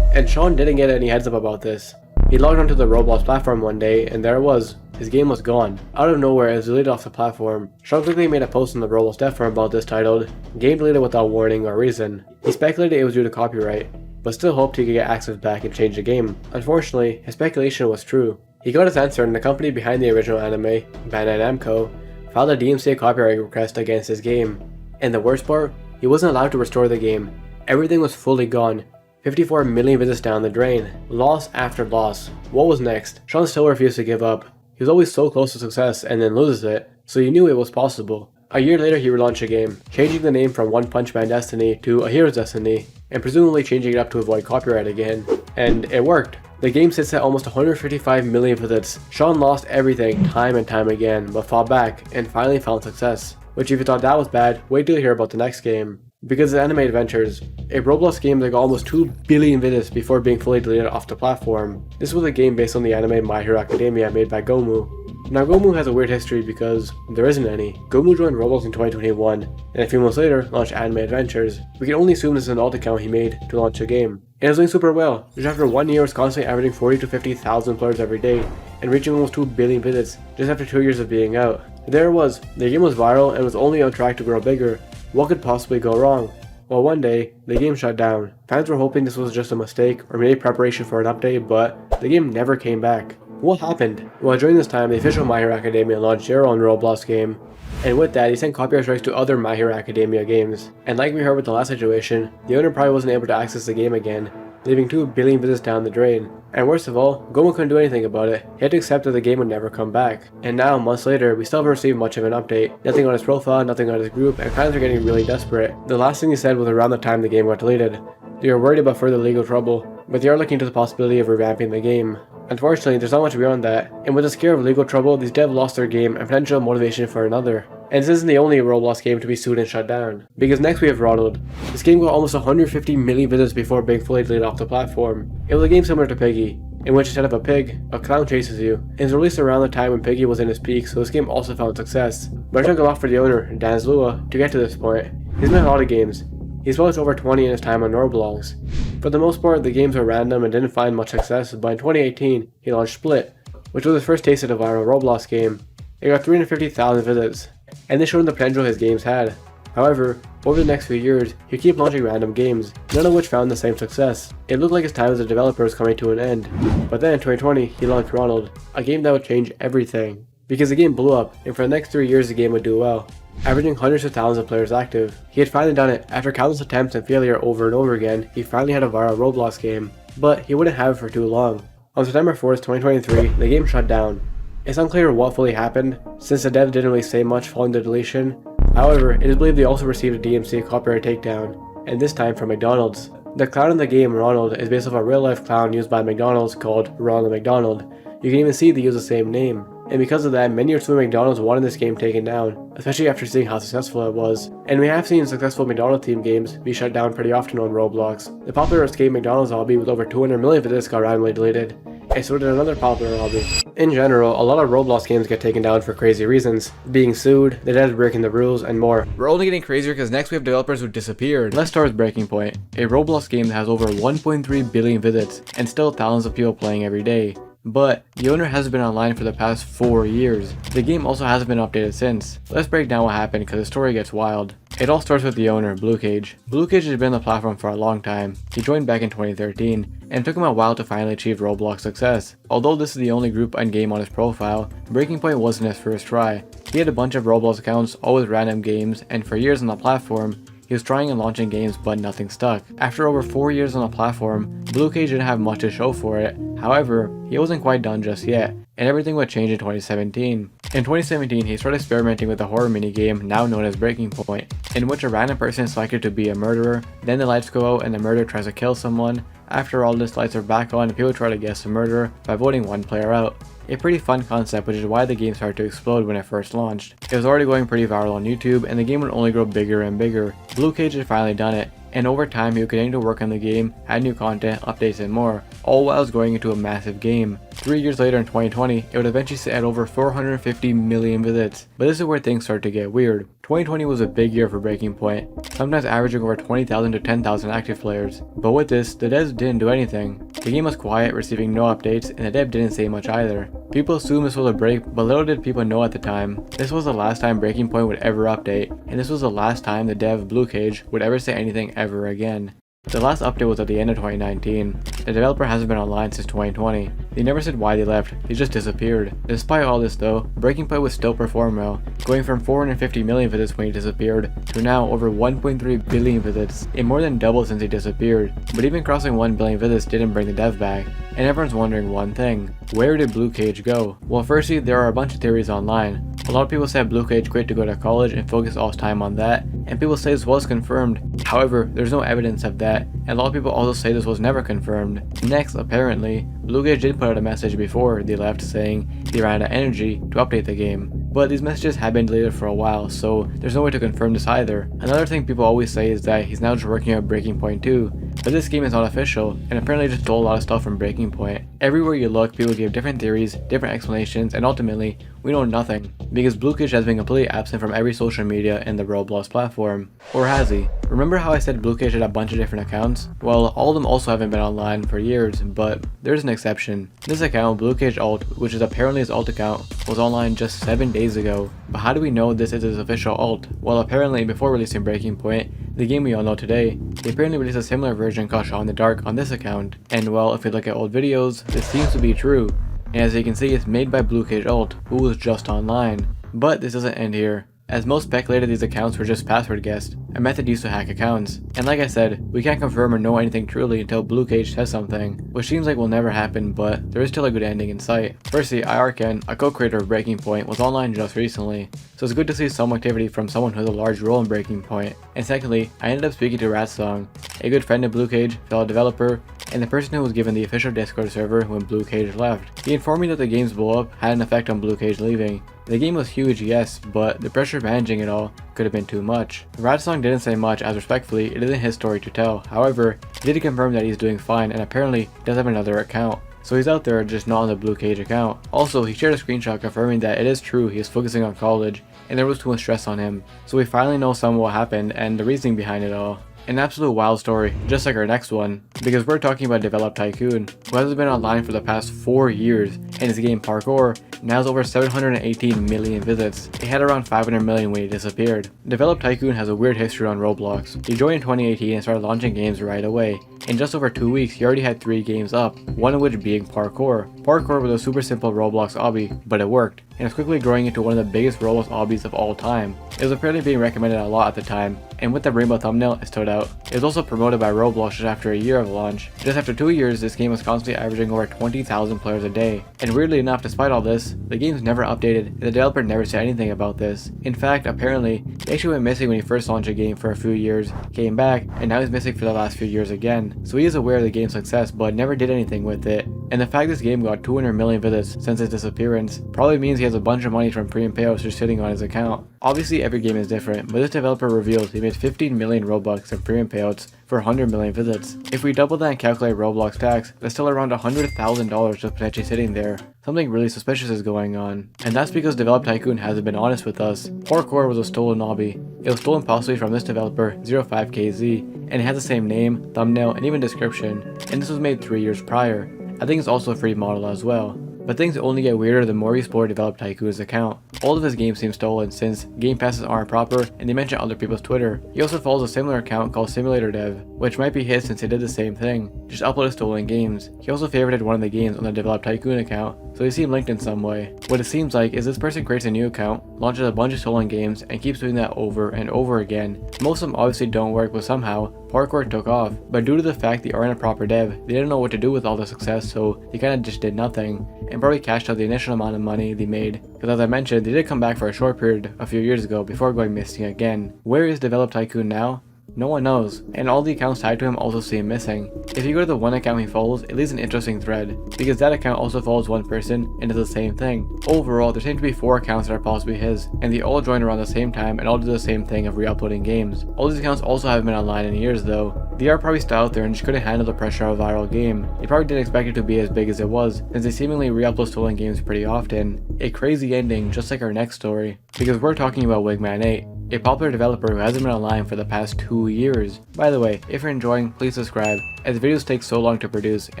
and Sean didn't get any heads up about this. He logged onto the Roblox platform one day, and there it was. His game was gone. Out of nowhere, it was deleted off the platform. Sean quickly made a post on the Roblox dev forum about this titled, "Game deleted without warning or reason." He speculated it was due to copyright, but still hoped he could get access back and change the game. Unfortunately, his speculation was true. He got his answer, and the company behind the original anime, Bandai Namco, filed a DMCA copyright request against his game. And the worst part, he wasn't allowed to restore the game. Everything was fully gone. 54 million visits down the drain. Loss after loss. What was next? Sean still refused to give up. He was always so close to success and then loses it, so he knew it was possible. A year later he relaunched the game, changing the name from One Punch Man Destiny to A Hero's Destiny, and presumably changing it up to avoid copyright again. And it worked. The game sits at almost 155 million visits. Sean lost everything time and time again, but fought back and finally found success. Which if you thought that was bad, wait till you hear about the next game. Because of Anime Adventures, a Roblox game that got almost 2 billion visits before being fully deleted off the platform. This was a game based on the anime My Hero Academia made by Gomu. Now Gomu has a weird history because there isn't any. Gomu joined Roblox in 2021, and a few months later launched Anime Adventures. We can only assume this is an alt account he made to launch the game. And it was doing super well, which after 1 year was constantly averaging 40 to 50,000 players every day, and reaching almost 2 billion visits just after 2 years of being out. There it was, the game was viral and was only on track to grow bigger. What could possibly go wrong? Well, one day, the game shut down. Fans were hoping this was just a mistake or maybe preparation for an update, but the game never came back. What happened? Well, during this time, the official My Hero Academia launched their own Roblox game, and with that, he sent copyright strikes to other My Hero Academia games. And like we heard with the last situation, the owner probably wasn't able to access the game again, leaving 2 billion visits down the drain. And worst of all, Goma couldn't do anything about it. He had to accept that the game would never come back. And now, months later, we still haven't received much of an update. Nothing on his profile, nothing on his group, and fans are getting really desperate. The last thing he said was around the time the game got deleted. They are worried about further legal trouble, but they are looking into the possibility of revamping the game. Unfortunately, there's not much beyond that, and with the scare of legal trouble, these devs lost their game and potential motivation for another. And this isn't the only Roblox game to be sued and shut down, because next we have Ronald. This game got almost 150 million visits before being fully deleted off the platform. It was a game similar to Piggy, in which instead of a pig, a clown chases you. It was released around the time when Piggy was in his peak, so this game also found success. But it took a lot for the owner, Dan Zlua, to get to this point. He's made a lot of games. He's published over 20 in his time on Roblox. For the most part, the games were random and didn't find much success, but in 2018, he launched Split, which was his first taste of a viral Roblox game. It got 350,000 visits, and this showed the potential his games had. However, over the next few years, he kept launching random games, none of which found the same success. It looked like his time as a developer was coming to an end. But then in 2020, he launched Ronald, a game that would change everything. Because the game blew up, and for the next 3 years the game would do well, averaging hundreds of thousands of players active. He had finally done it. After countless attempts and failure over and over again, he finally had a viral Roblox game. But he wouldn't have it for too long. On September 4th, 2023, the game shut down. It's unclear what fully happened, since the dev didn't really say much following the deletion. However, it is believed they also received a DMCA copyright takedown, and this time from McDonald's. The clown in the game, Ronald, is based off a real-life clown used by McDonald's called Ronald McDonald. You can even see they use the same name. And because of that, many or two McDonald's wanted this game taken down, especially after seeing how successful it was. And we have seen successful McDonald's themed games be shut down pretty often on Roblox. The popular escape McDonald's hobby with over 200 million visits got randomly deleted, and so did another popular hobby. In general, a lot of Roblox games get taken down for crazy reasons, being sued, the devs breaking the rules, and more. We're only getting crazier because next we have developers who disappeared. Let's start with Breaking Point, a Roblox game that has over 1.3 billion visits, and still thousands of people playing every day. But the owner hasn't been online for the past 4 years. The game also hasn't been updated since. Let's break down what happened because the story gets wild. It all starts with the owner, Bluecage. Bluecage has been on the platform for a long time. He joined back in 2013, and it took him a while to finally achieve Roblox success. Although this is the only group and game on his profile, Breaking Point wasn't his first try. He had a bunch of Roblox accounts, all with random games, and for years on the platform, he was trying and launching games but nothing stuck. After over 4 years on the platform, Bluecage didn't have much to show for it. However, he wasn't quite done just yet, and everything would change in 2017. In 2017, he started experimenting with a horror minigame now known as Breaking Point, in which a random person is selected to be a murderer, then the lights go out and the murderer tries to kill someone. After all this, lights are back on and people try to guess the murderer by voting one player out. A pretty fun concept, which is why the game started to explode when it first launched. It was already going pretty viral on YouTube, and the game would only grow bigger and bigger. Bluecage had finally done it, and over time he would continue to work on the game, add new content, updates and more, all while it was growing into a massive game. 3 years later in 2020, it would eventually sit at over 450 million visits. But this is where things start to get weird. 2020 was a big year for Breaking Point, sometimes averaging over 20,000 to 10,000 active players. But with this, the devs didn't do anything. The game was quiet, receiving no updates, and the dev didn't say much either. People assumed this was a break, but little did people know at the time. This was the last time Breaking Point would ever update, and this was the last time the dev Bluecage would ever say anything ever again. The last update was at the end of 2019. The developer hasn't been online since 2020. They never said why they left, they just disappeared. Despite all this though, Breaking Point would still perform well, going from 450 million visits when he disappeared to now over 1.3 billion visits. It more than doubled since he disappeared, but even crossing 1 billion visits didn't bring the dev back. And everyone's wondering one thing: where did Bluecage go? Well, firstly, there are a bunch of theories online. A lot of people said Bluecage quit to go to college and focus all his time on that, and people say this was confirmed. However, there's no evidence of that, and a lot of people also say this was never confirmed. Next, apparently, Bluecage did put out a message before they left saying they ran out of energy to update the game. But these messages have been deleted for a while, so there's no way to confirm this either. Another thing people always say is that he's now just working on Breaking Point 2, but this game is not official, and apparently just stole a lot of stuff from Breaking Point. Everywhere you look, people give different theories, different explanations, and ultimately, we know nothing, because Bluecage has been completely absent from every social media in the Roblox platform. Or has he? Remember how I said Bluecage had a bunch of different accounts? Well, all of them also haven't been online for years, but there's an exception. This account, Bluecage Alt, which is apparently his alt account, was online just 7 days ago. But how do we know this is his official alt? Well, apparently before releasing Breaking Point, the game we all know today, they apparently released a similar version called Shot in the Dark on this account. And well, if we look at old videos, this seems to be true. And as you can see, it's made by Bluecage Alt, who was just online. But this doesn't end here, as most speculated these accounts were just password guessed, a method used to hack accounts. And like I said, we can't confirm or know anything truly until Bluecage says something, which seems like will never happen, but there is still a good ending in sight. Firstly, IRCan, a co-creator of Breaking Point, was online just recently, so it's good to see some activity from someone who has a large role in Breaking Point. And secondly, I ended up speaking to Ratsong, a good friend of Bluecage, fellow developer, and the person who was given the official Discord server when Bluecage left. He informed me that the game's blow up had an effect on Bluecage leaving. The game was huge, yes, but the pressure of managing it all could have been too much. Ratsong didn't say much, as respectfully, it isn't his story to tell. However, he did confirm that he's doing fine and apparently does have another account. So he's out there, just not on the Bluecage account. Also, he shared a screenshot confirming that it is true he is focusing on college and there was too much stress on him. So we finally know some of what happened and the reasoning behind it all. An absolute wild story, just like our next one, because we're talking about Develop Tycoon, who has been online for the past 4 years, and his game Parkour now has over 718 million visits. It had around 500 million when he disappeared. Develop Tycoon has a weird history on Roblox. He joined in 2018 and started launching games right away. In just over 2 weeks, he already had 3 games up, one of which being Parkour. Parkour was a super simple Roblox obby, but it worked, and it's quickly growing into one of the biggest Roblox obbies of all time. It was apparently being recommended a lot at the time, and with the rainbow thumbnail, it stood out. It was also promoted by Roblox just after a year of launch. Just after 2 years, this game was constantly averaging over 20,000 players a day. And weirdly enough, despite all this, the game's never updated, and the developer never said anything about this. In fact, apparently, he actually went missing when he first launched a game for a few years, came back, and now he's missing for the last few years again. So he is aware of the game's success, but never did anything with it. And the fact this game got 200 million visits since its disappearance probably means he has a bunch of money from premium payouts just sitting on his account. Obviously, every game is different, but this developer reveals he made 15 million Robux in premium payouts for 100 million visits. If we double that and calculate Roblox tax, that's still around $100,000 just potentially sitting there. Something really suspicious is going on. And that's because Develop Tycoon hasn't been honest with us. Parkour was a stolen obby. It was stolen possibly from this developer, 05KZ, and it has the same name, thumbnail, and even description, and this was made 3 years prior. I think it's also a free model as well. But things only get weirder the more you explore Develop Tycoon's account. All of his games seem stolen since game passes aren't proper and they mention other people's Twitter. He also follows a similar account called Simulator Dev, which might be his since he did the same thing, just uploaded stolen games. He also favorited one of the games on the Develop Tycoon account, so they seem linked in some way. What it seems like is this person creates a new account, launches a bunch of stolen games, and keeps doing that over and over again. Most of them obviously don't work, but somehow, Parkour took off. But due to the fact they aren't a proper dev, they didn't know what to do with all the success, so they kinda just did nothing, and probably cashed out the initial amount of money they made. Because as I mentioned, they did come back for a short period a few years ago before going missing again. Where is Develop Tycoon now? No one knows, and all the accounts tied to him also seem missing. If you go to the one account he follows, it leaves an interesting thread, because that account also follows one person and does the same thing. Overall, there seem to be 4 accounts that are possibly his, and they all join around the same time and all do the same thing of re-uploading games. All these accounts also haven't been online in years though. They are probably still out there and just couldn't handle the pressure of a viral game. They probably didn't expect it to be as big as it was, since they seemingly re-upload stolen games pretty often. A crazy ending, just like our next story, because we're talking about Wingman 8. A popular developer who hasn't been online for the past 2 years. By the way, if you're enjoying, please subscribe, as videos take so long to produce and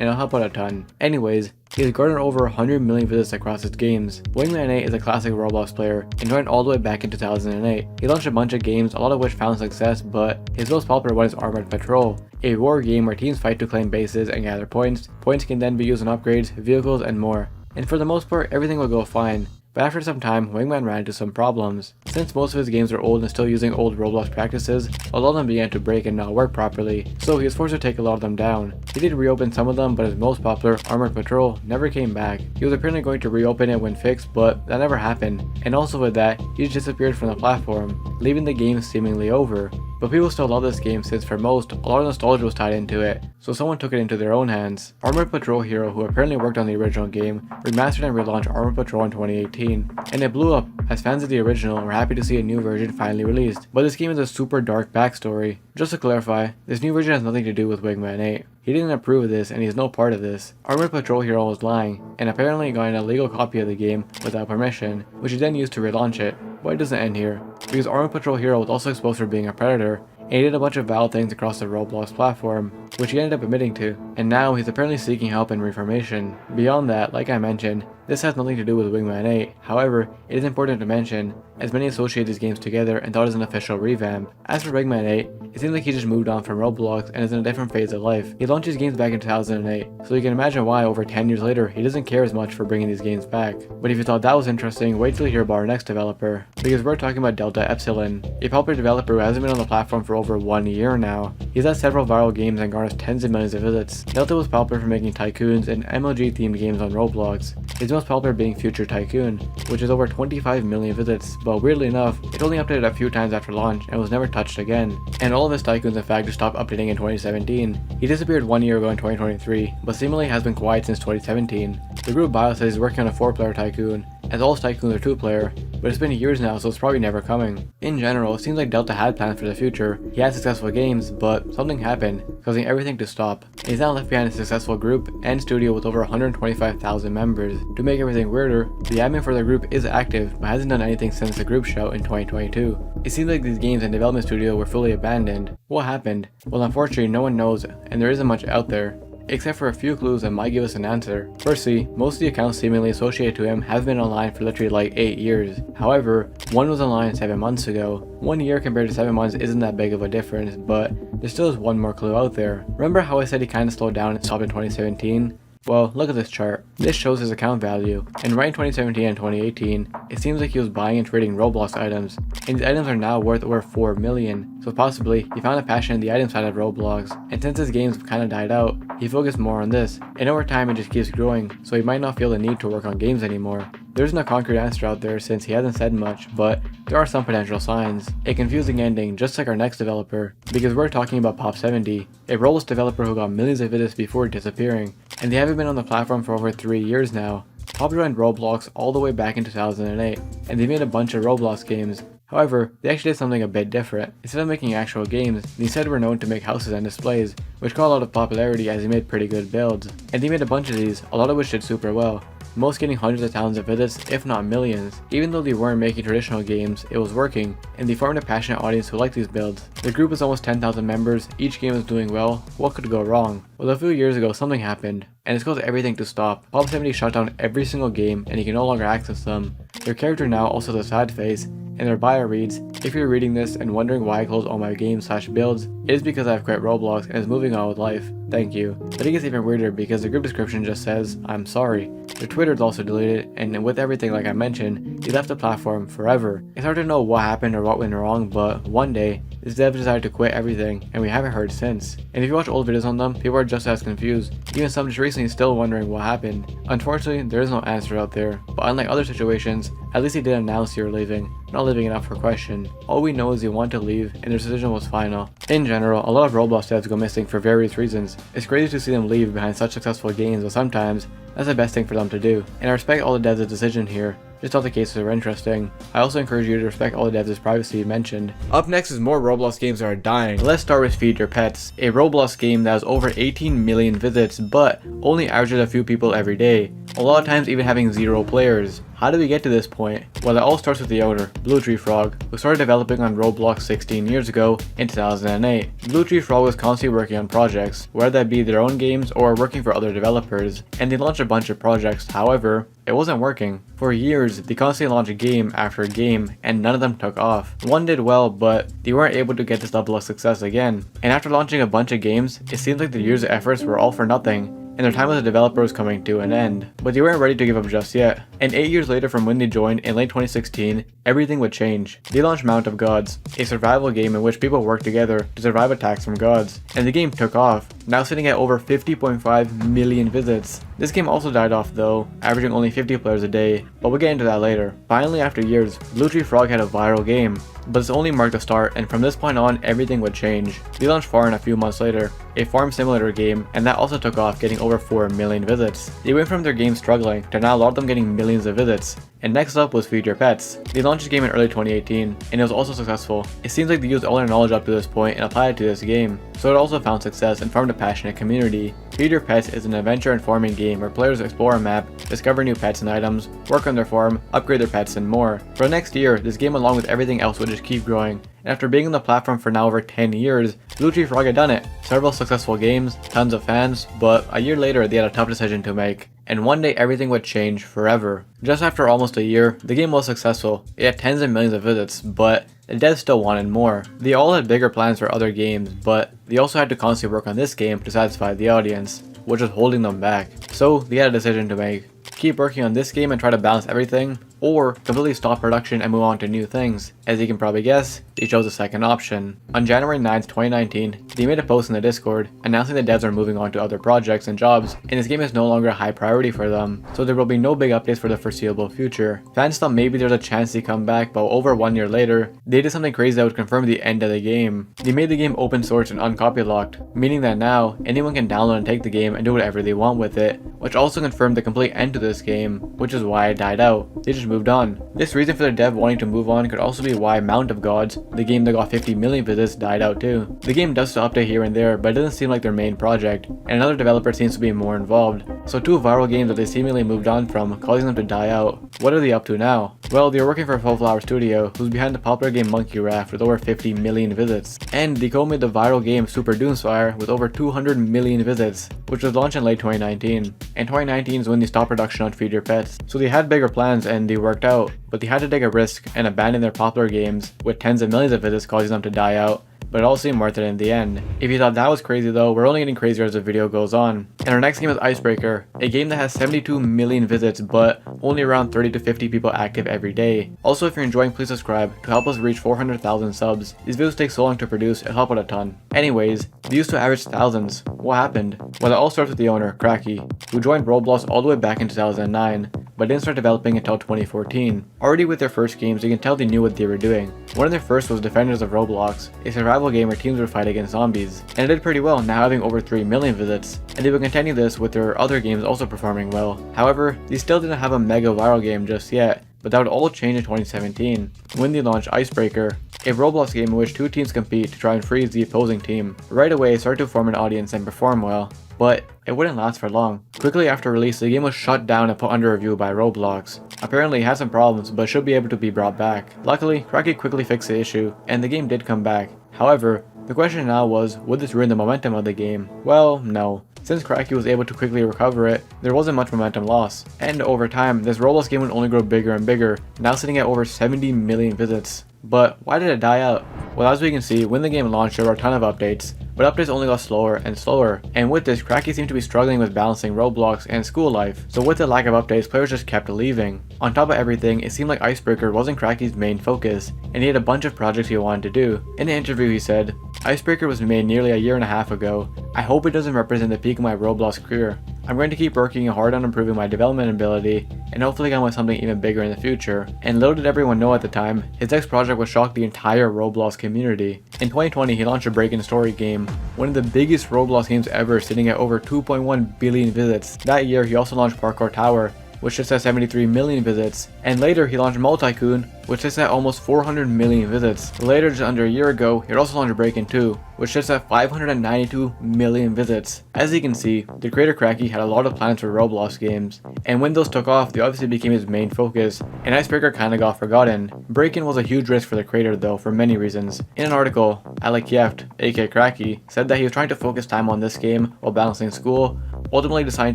it'll help out a ton. Anyways, he has garnered over 100 million visits across his games. Wingman 8 is a classic Roblox player and joined all the way back in 2008. He launched a bunch of games, a lot of which found success, but his most popular one is Armored Patrol, a war game where teams fight to claim bases and gather points. Points can then be used on upgrades, vehicles, and more. And for the most part, everything will go fine. But after some time, Wingman ran into some problems. Since most of his games are old and still using old Roblox practices, a lot of them began to break and not work properly, so he was forced to take a lot of them down. He did reopen some of them, but his most popular, Armored Patrol, never came back. He was apparently going to reopen it when fixed, but that never happened. And also with that, he just disappeared from the platform, leaving the game seemingly over. But people still love this game since for most, a lot of nostalgia was tied into it, so someone took it into their own hands. Armored Patrol Hero, who apparently worked on the original game, remastered and relaunched Armored Patrol in 2018, and it blew up as fans of the original were happy to see a new version finally released. But this game has a super dark backstory. Just to clarify, this new version has nothing to do with Wingman 8. He didn't approve of this and he's no part of this. Armored Patrol Hero was lying, and apparently got an illegal copy of the game without permission, which he then used to relaunch it. But it doesn't end here, because Armored Patrol Hero was also exposed for being a predator, and he did a bunch of vile things across the Roblox platform, which he ended up admitting to, and now he's apparently seeking help and reformation. Beyond that, like I mentioned, this has nothing to do with Wingman 8, however, it is important to mention, as many associate these games together and thought it was an official revamp. As for Wingman 8, it seems like he just moved on from Roblox and is in a different phase of life. He launched his games back in 2008, so you can imagine why over 10 years later he doesn't care as much for bringing these games back. But if you thought that was interesting, wait till you hear about our next developer, because we're talking about Delta Epsilon, a popular developer who hasn't been on the platform for over 1 year now. He's had several viral games and garners tens of millions of visits. Delta was popular for making tycoons and MLG themed games on Roblox, his most popular being Future Tycoon, which has over 25 million visits, but weirdly enough, it only updated a few times after launch and was never touched again. And all of his tycoons in fact just stopped updating in 2017. He disappeared 1 year ago in 2023, but seemingly has been quiet since 2017. The group bio says he's working on a 4-player tycoon, as all his tycoons are 2-player, but it's been years now so it's probably never coming. In general, it seems like Delta had plans for the future. He had successful games, but something happened, causing everything to stop. He's now left behind a successful group and studio with over 125,000 members. To make everything weirder, the admin for the group is active, but hasn't done anything since the group show in 2022. It seems like these games and development studio were fully abandoned. What happened? Well, unfortunately no one knows, and there isn't much out there, except for a few clues that might give us an answer. Firstly, most of the accounts seemingly associated to him have been online for literally like 8 years. However, one was online 7 months ago. 1 year compared to 7 months isn't that big of a difference, but there still is one more clue out there. Remember how I said he kinda slowed down and stopped in 2017? Well, look at this chart. This shows his account value, and right in 2017 and 2018, it seems like he was buying and trading Roblox items, and these items are now worth over 4 million, so possibly he found a passion in the item side of Roblox, and since his games kinda died out, he focused more on this, and over time it just keeps growing, so he might not feel the need to work on games anymore. There isn't a concrete answer out there since he hasn't said much, but there are some potential signs. A confusing ending, just like our next developer, because we're talking about Pop70, a Roblox developer who got millions of visits before disappearing, and they haven't been on the platform for over 3 years now. Pop joined Roblox all the way back in 2008, and they made a bunch of Roblox games. However, they actually did something a bit different. Instead of making actual games, they instead were known to make houses and displays, which got a lot of popularity as they made pretty good builds. And they made a bunch of these, a lot of which did super well, most getting hundreds of thousands of visits, if not millions. Even though they weren't making traditional games, it was working, and they formed a passionate audience who liked these builds. The group was almost 10,000 members, each game was doing well. What could go wrong? Well, a few years ago something happened, and it's caused everything to stop. Pop70 shut down every single game, and you can no longer access them. Their character now also has a sad face, and their bio reads, "If you're reading this and wondering why I closed all my games/builds, it is because I've quit Roblox and is moving on with life. Thank you." But it gets even weirder because the group description just says, "I'm sorry." Their Twitter is also deleted, and with everything like I mentioned, he left the platform forever. It's hard to know what happened or what went wrong, but one day, this dev decided to quit everything, and we haven't heard since. And if you watch old videos on them, people are just as confused, even some just recently still wondering what happened. Unfortunately, there is no answer out there, but unlike other situations, at least he did announce you're leaving, not leaving it up for question. All we know is he wanted to leave, and their decision was final. In general, a lot of Roblox devs go missing for various reasons. It's crazy to see them leave behind such successful games, but sometimes, that's the best thing for them to do. And I respect all the devs' decision here. Just all the cases are interesting. I also encourage you to respect all the devs' privacy mentioned. Up next is more Roblox games that are dying. Let's start with Feed Your Pets, a Roblox game that has over 18 million visits, but only averages a few people every day. A lot of times even having 0 players. How did we get to this point? Well, it all starts with the owner, Blue Tree Frog, who started developing on Roblox 16 years ago in 2008. Blue Tree Frog was constantly working on projects, whether that be their own games or working for other developers, and they launched a bunch of projects. However, it wasn't working. For years, they constantly launched game after game, and none of them took off. One did well, but they weren't able to get this level of success again. And after launching a bunch of games, it seemed like their years of efforts were all for nothing, and their time as a developer was coming to an end. But they weren't ready to give up just yet. And 8 years later from when they joined in late 2016, everything would change. They launched Mount of Gods, a survival game in which people work together to survive attacks from gods. And the game took off, now sitting at over 50.5 million visits. This game also died off though, averaging only 50 players a day, but we'll get into that later. Finally, after years, Blue Tree Frog had a viral game, but this only marked the start, and from this point on, everything would change. They launched Farm a few months later, a farm simulator game, and that also took off, getting over 4 million visits. They went from their game struggling to now a lot of them getting millions of visits. And next up was Feed Your Pets. They launched this game in early 2018, and it was also successful. It seems like they used all their knowledge up to this point and applied it to this game, so it also found success and formed a passionate community. Feed Your Pets is an adventure-informing game where players explore a map, discover new pets and items, work on their farm, upgrade their pets, and more. For the next year, this game along with everything else would just keep growing, and after being on the platform for now over 10 years, Blue Tree Frog had done it. Several successful games, tons of fans, but a year later they had a tough decision to make. And one day everything would change forever. Just after almost a year, the game was successful. It had tens of millions of visits, but the devs still wanted more. They all had bigger plans for other games, but they also had to constantly work on this game to satisfy the audience, which was holding them back. So they had a decision to make. Keep working on this game and try to balance everything, or completely stop production and move on to new things. As you can probably guess, they chose the second option. On January 9th, 2019, they made a post in the Discord announcing the devs are moving on to other projects and jobs, and this game is no longer a high priority for them, so there will be no big updates for the foreseeable future. Fans thought maybe there's a chance they come back, but over 1 year later, they did something crazy that would confirm the end of the game. They made the game open source and uncopy locked, meaning that now anyone can download and take the game and do whatever they want with it, which also confirmed the complete end to this game, which is why it died out. They just moved on. This reason for the dev wanting to move on could also be why Mount of Gods, the game that got 50 million visits, died out too. The game does still update here and there, but it doesn't seem like their main project, and another developer seems to be more involved. So two viral games that they seemingly moved on from, causing them to die out. What are they up to now? Well, they're working for Full Flower Studio, who's behind the popular game Monkey Raft with over 50 million visits. And they co-made the viral game Super Doomspire with over 200 million visits, which was launched in late 2019. And 2019 is when they stopped production on Feed Your Pets. So they had bigger plans and they worked out, but they had to take a risk and abandon their popular games with tens of millions of visits causing them to die out. But it all seemed worth it in the end. If you thought that was crazy though, we're only getting crazier as the video goes on. And our next game is Icebreaker, a game that has 72 million visits but only around 30 to 50 people active every day. Also, if you're enjoying, please subscribe to help us reach 400,000 subs. These videos take so long to produce, it'll help out a ton. Anyways, they used to average thousands. What happened? Well, it all starts with the owner, Cracky, who joined Roblox all the way back in 2009, but didn't start developing until 2014. Already with their first games, you can tell they knew what they were doing. One of their first was Defenders of Roblox, a survival game where teams would fight against zombies, and it did pretty well, now having over 3 million visits, and they would continue this with their other games also performing well. However, they still didn't have a mega viral game just yet, but that would all change in 2017, when they launched Icebreaker, a Roblox game in which two teams compete to try and freeze the opposing team. Right away, it started to form an audience and perform well, but it wouldn't last for long. Quickly after release, the game was shut down and put under review by Roblox. Apparently it had some problems, but should be able to be brought back. Luckily, Cracky quickly fixed the issue, and the game did come back. However, the question now was, would this ruin the momentum of the game? Well, no. Since Cracky was able to quickly recover it, there wasn't much momentum loss. And over time, this Roblox game would only grow bigger and bigger, now sitting at over 70 million visits. But why did it die out? Well, as we can see, when the game launched, there were a ton of updates, but updates only got slower and slower. And with this, Cracky seemed to be struggling with balancing Roblox and school life. So with the lack of updates, players just kept leaving. On top of everything, it seemed like Icebreaker wasn't Cracky's main focus, and he had a bunch of projects he wanted to do. In an interview, he said, "Icebreaker was made nearly a year and a half ago. I hope it doesn't represent the peak of my Roblox career. I'm going to keep working hard on improving my development ability, and hopefully come with something even bigger in the future." And little did everyone know at the time, his next project would shock the entire Roblox community. In 2020, he launched a break-in story game, one of the biggest Roblox games ever, sitting at over 2.1 billion visits. That year, he also launched Parkour Tower, which sits at 73 million visits, and later he launched Multi-Coon, which sits at almost 400 million visits. Later, just under a year ago, he also launched Breakin' 2, which sits at 592 million visits. As you can see, the creator Cracky had a lot of plans for Roblox games, and when those took off, they obviously became his main focus, and Icebreaker kinda got forgotten. Breakin' was a huge risk for the creator though, for many reasons. In an article, Alec Yeft, aka Cracky, said that he was trying to focus time on this game while balancing school, ultimately deciding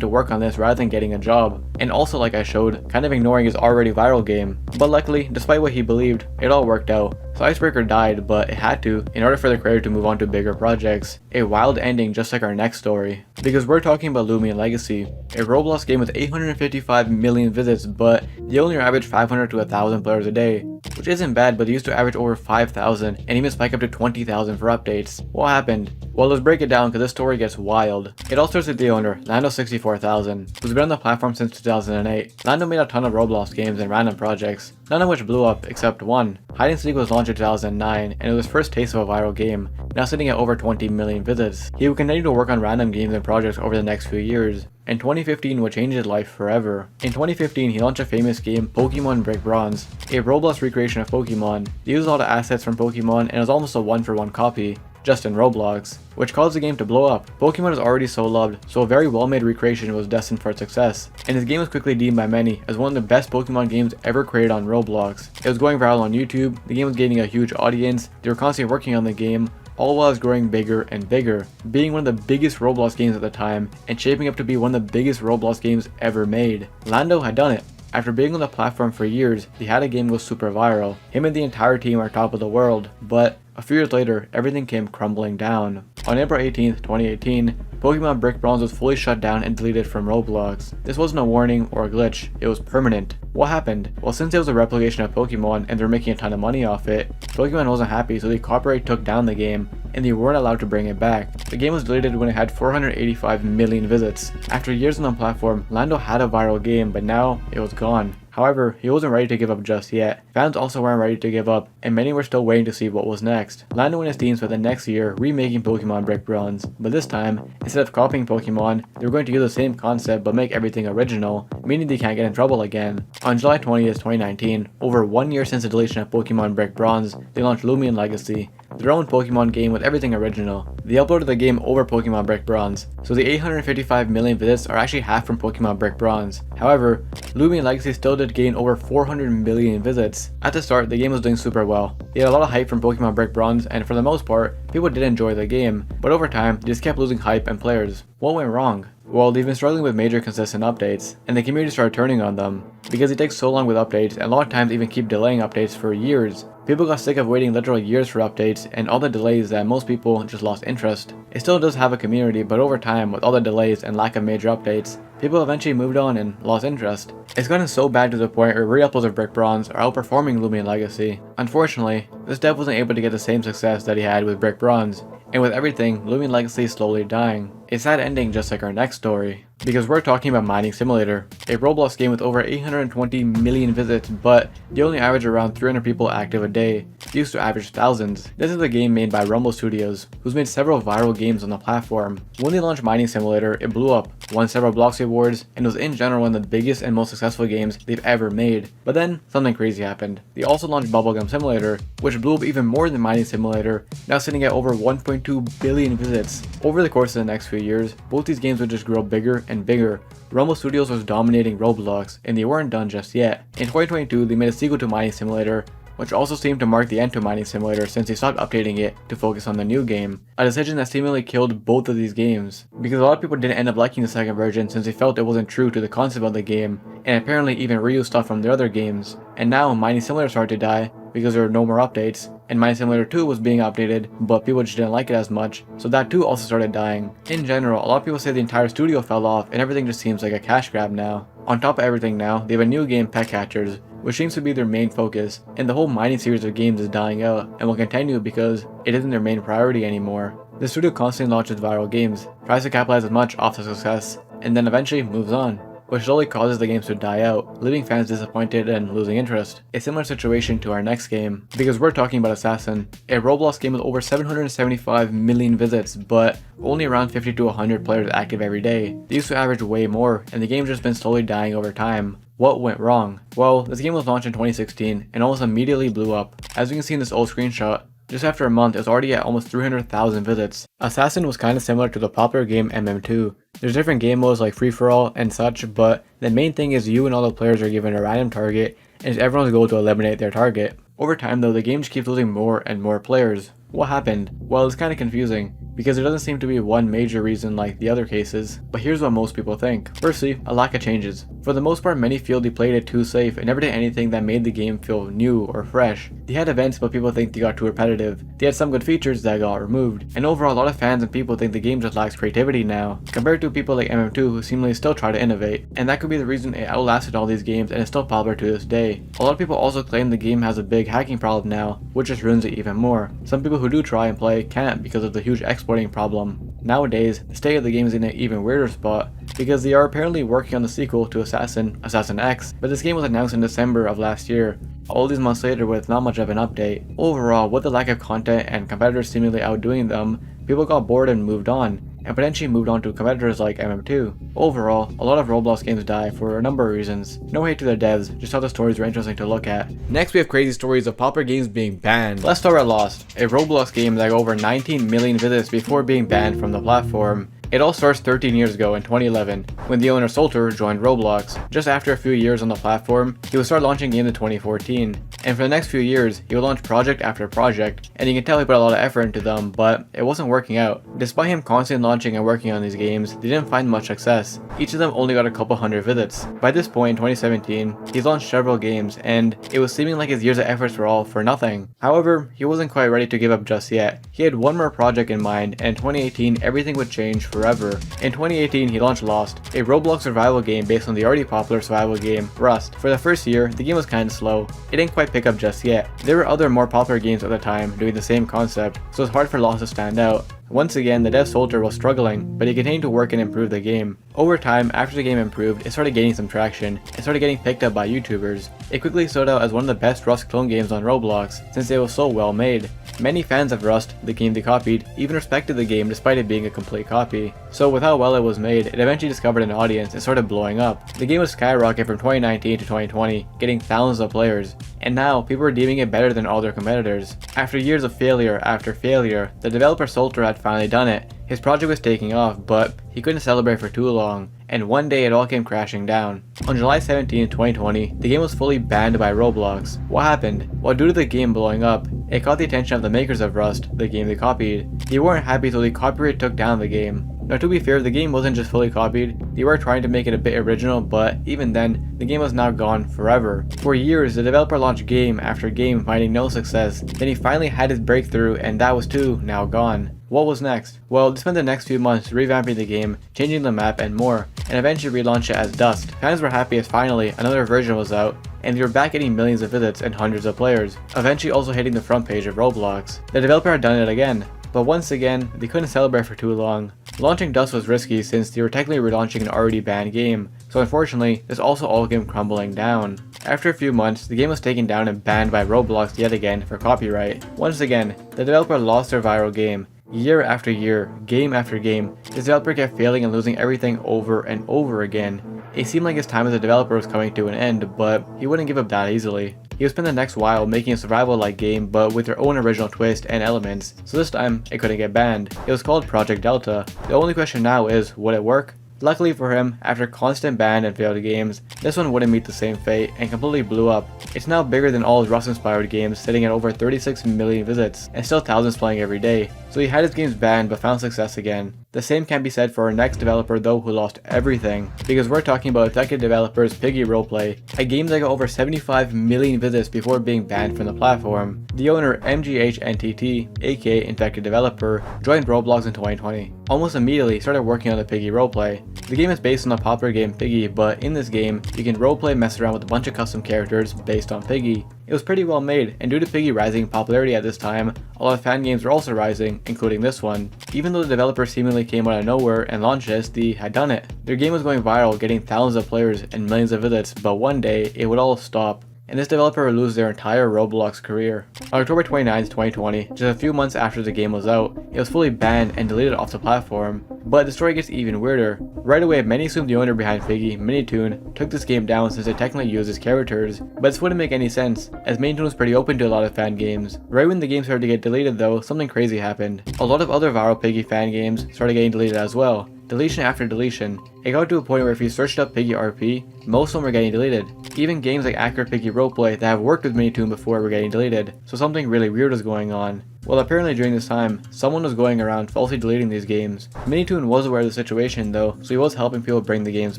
to work on this rather than getting a job, and also, like I showed, kind of ignoring his already viral game. But luckily, despite what he believed, it all worked out. So Icebreaker died, but it had to, in order for the creator to move on to bigger projects. A wild ending just like our next story. Because we're talking about Lumion Legacy, a Roblox game with 855 million visits, but they only average 500 to 1,000 players a day. Which isn't bad, but they used to average over 5,000 and even spike up to 20,000 for updates. What happened? Well, let's break it down because this story gets wild. It all starts with the owner, Lando64000, who's been on the platform since 2008. Lando made a ton of Roblox games and random projects, none of which blew up except one. Hide and Seek was launched in 2009, and it was his first taste of a viral game, now sitting at over 20 million visits. He would continue to work on random games and projects over the next few years. and 2015 would change his life forever. In 2015, he launched a famous game, Pokemon Brick Bronze, a Roblox recreation of Pokemon. They used all the assets from Pokemon and it was almost a one-for-one copy, just in Roblox, which caused the game to blow up. Pokemon is already so loved, so a very well-made recreation was destined for success, and this game was quickly deemed by many as one of the best Pokemon games ever created on Roblox. It was going viral on YouTube, the game was gaining a huge audience, they were constantly working on the game, all while it was growing bigger and bigger, being one of the biggest Roblox games at the time, and shaping up to be one of the biggest Roblox games ever made. Lando had done it. After being on the platform for years, he had a game go super viral. Him and the entire team are top of the world, but a few years later, everything came crumbling down. On April 18th, 2018, Pokemon Brick Bronze was fully shut down and deleted from Roblox. This wasn't a warning or a glitch, it was permanent. What happened? Well, since it was a replication of Pokemon and they were making a ton of money off it, Pokemon wasn't happy, so the copyright took down the game and they weren't allowed to bring it back. The game was deleted when it had 485 million visits. After years on the platform, Lando had a viral game, but now it was gone. However, he wasn't ready to give up just yet. Fans also weren't ready to give up, and many were still waiting to see what was next. Lando and his team spent the next year remaking Pokemon Brick Bronze, but this time, instead of copying Pokemon, they were going to use the same concept but make everything original, meaning they can't get in trouble again. On July 20th, 2019, over 1 year since the deletion of Pokemon Brick Bronze, they launched Lumion Legacy, their own Pokemon game with everything original. They uploaded the game over Pokemon Brick Bronze, so the 855 million visits are actually half from Pokemon Brick Bronze. However, Lumion Legacy still did gain over 400 million visits. At the start, the game was doing super well. They had a lot of hype from Pokemon Brick Bronze, and for the most part, people did enjoy the game, but over time, they just kept losing hype and players. What went wrong? Well, they've been struggling with major consistent updates, and the community started turning on them, because it takes so long with updates, and a lot of times even keep delaying updates for years. People got sick of waiting literal years for updates, and all the delays that most people just lost interest. It still does have a community, but over time, with all the delays and lack of major updates, people eventually moved on and lost interest. It's gotten so bad to the point where re-uploads of Brick Bronze are outperforming Lumion Legacy. Unfortunately, this dev wasn't able to get the same success that he had with Brick Bronze, and with everything, Lumion Legacy is slowly dying. It's sad ending just like our next story, because we're talking about Mining Simulator, a Roblox game with over 820 million visits, but they only average around 300 people active a day. They used to average thousands. This is a game made by Rumble Studios, who's made several viral games on the platform. When they launched Mining Simulator, it blew up, won several Bloxy awards, and was in general one of the biggest and most successful games they've ever made. But then, something crazy happened. They also launched Bubblegum Simulator, which blew up even more than Mining Simulator, now sitting at over 1.2 billion visits. Over the course of the next few years, both these games would just grow bigger and bigger. Rumble Studios was dominating Roblox, and they weren't done just yet. In 2022, they made a sequel to Mining Simulator, which also seemed to mark the end to Mining Simulator since they stopped updating it to focus on the new game. A decision that seemingly killed both of these games, because a lot of people didn't end up liking the second version since they felt it wasn't true to the concept of the game, and apparently even reused stuff from their other games. And now Mining Simulator started to die because there were no more updates, and Mining Simulator 2 was being updated, but people just didn't like it as much, so that too also started dying. In general, a lot of people say the entire studio fell off and everything just seems like a cash grab now. On top of everything now, they have a new game, Pet Catchers, which seems to be their main focus, and the whole mining series of games is dying out, and will continue because it isn't their main priority anymore. The studio constantly launches viral games, tries to capitalize as much off the success, and then eventually moves on, which slowly causes the games to die out, leaving fans disappointed and losing interest. A similar situation to our next game, because we're talking about Assassin, a Roblox game with over 775 million visits, but only around 50 to 100 players active every day. They used to average way more, and the game's just been slowly dying over time. What went wrong? Well, this game was launched in 2016 and almost immediately blew up. As you can see in this old screenshot, just after a month, it was already at almost 300,000 visits. Assassin was kinda similar to the popular game MM2. There's different game modes like free-for-all and such, but the main thing is you and all the players are given a random target, and it's everyone's goal to eliminate their target. Over time though, the game just keeps losing more and more players. What happened? Well, it's kinda confusing, because there doesn't seem to be one major reason like the other cases, but here's what most people think. Firstly, a lack of changes. For the most part, many feel they played it too safe and never did anything that made the game feel new or fresh. They had events, but people think they got too repetitive. They had some good features that got removed, and overall a lot of fans and people think the game just lacks creativity now, compared to people like MM2 who seemingly still try to innovate. And that could be the reason it outlasted all these games and is still popular to this day. A lot of people also claim the game has a big hacking problem now, which just ruins it even more. Some people who do try and play can't because of the huge exporting problem. Nowadays, the state of the game is in an even weirder spot, because they are apparently working on the sequel to Assassin X, but this game was announced in December of last year, all these months later with not much of an update. Overall, with the lack of content and competitors seemingly outdoing them, people got bored and moved on, and potentially moved on to competitors like MM2. Overall, a lot of Roblox games die for a number of reasons. No hate to their devs, just how the stories were interesting to look at. Next we have crazy stories of popular games being banned. Let's start at Lost, a Roblox game that got over 19 million visits before being banned from the platform. It all starts 13 years ago in 2011, when the owner Solter joined Roblox. Just after a few years on the platform, he would start launching games in 2014. And for the next few years, he would launch project after project, and you can tell he put a lot of effort into them, but it wasn't working out. Despite him constantly launching and working on these games, they didn't find much success. Each of them only got a couple hundred visits. By this point in 2017, he's launched several games, and it was seeming like his years of efforts were all for nothing. However, he wasn't quite ready to give up just yet. He had one more project in mind, and in 2018, everything would change forever. In 2018, he launched Lost, a Roblox survival game based on the already popular survival game Rust. For the first year, the game was kinda slow. It didn't quite pick up just yet. There were other more popular games at the time doing the same concept, so it's hard for Lost to stand out. Once again, the dev Solter was struggling, but he continued to work and improve the game. Over time, after the game improved, it started gaining some traction, and started getting picked up by YouTubers. It quickly stood out as one of the best Rust clone games on Roblox, since it was so well made. Many fans of Rust, the game they copied, even respected the game despite it being a complete copy. So with how well it was made, it eventually discovered an audience and started blowing up. The game would skyrocket from 2019 to 2020, getting thousands of players, and now people were deeming it better than all their competitors. After years of failure after failure, the developer Solter had finally done it. His project was taking off, but he couldn't celebrate for too long, and one day it all came crashing down. On July 17, 2020, the game was fully banned by Roblox. What happened? Well, due to the game blowing up, it caught the attention of the makers of Rust, the game they copied. They weren't happy, so the copyright took down the game. Now to be fair, the game wasn't just fully copied, they were trying to make it a bit original, but even then, the game was now gone forever. For years, the developer launched game after game finding no success, then he finally had his breakthrough, and that was too now gone. What was next? Well, they spent the next few months revamping the game, changing the map and more, and eventually relaunched it as Dust. Fans were happy as finally another version was out, and they were back getting millions of visits and hundreds of players, eventually also hitting the front page of Roblox. The developer had done it again, but once again, they couldn't celebrate for too long. Launching Dust was risky since they were technically relaunching an already banned game, so unfortunately, this also all came crumbling down. After a few months, the game was taken down and banned by Roblox yet again for copyright. Once again, the developer lost their viral game. Year after year, game after game, this developer kept failing and losing everything over and over again. It seemed like his time as a developer was coming to an end, but he wouldn't give up that easily. He would spend the next while making a survival-like game, but with their own original twist and elements, so this time, it couldn't get banned. It was called Project Delta. The only question now is, would it work? Luckily for him, after constant banned and failed games, this one wouldn't meet the same fate and completely blew up. It's now bigger than all his Rust-inspired games, sitting at over 36 million visits, and still thousands playing every day. So he had his games banned but found success again. The same can be said for our next developer though, who lost everything, because we're talking about Infected Developers' Piggy Roleplay, a game that got over 75 million visits before being banned from the platform. The owner, MGHNTT, aka Infected Developer, joined Roblox in 2020. Almost immediately started working on the Piggy Roleplay. The game is based on the popular game Piggy, but in this game, you can roleplay and mess around with a bunch of custom characters based on Piggy. It was pretty well made, and due to Piggy rising in popularity at this time, a lot of fan games were also rising, including this one. Even though the developer seemingly came out of nowhere and launched this, they had done it. Their game was going viral, getting thousands of players and millions of visits, but one day, it would all stop, and this developer would lose their entire Roblox career. On October 29, 2020, just a few months after the game was out, it was fully banned and deleted off the platform. But the story gets even weirder. Right away, many assumed the owner behind Piggy, Minitoon, took this game down since it technically uses characters, but this wouldn't make any sense, as Minitoon was pretty open to a lot of fan games. Right when the game started to get deleted though, something crazy happened. A lot of other viral Piggy fan games started getting deleted as well. Deletion after deletion. It got to a point where if you searched up Piggy RP, most of them were getting deleted. Even games like Accurate Piggy Roleplay that have worked with Minitoon before were getting deleted, so something really weird was going on. Well, apparently during this time, someone was going around falsely deleting these games. Minitoon was aware of the situation though, so he was helping people bring the games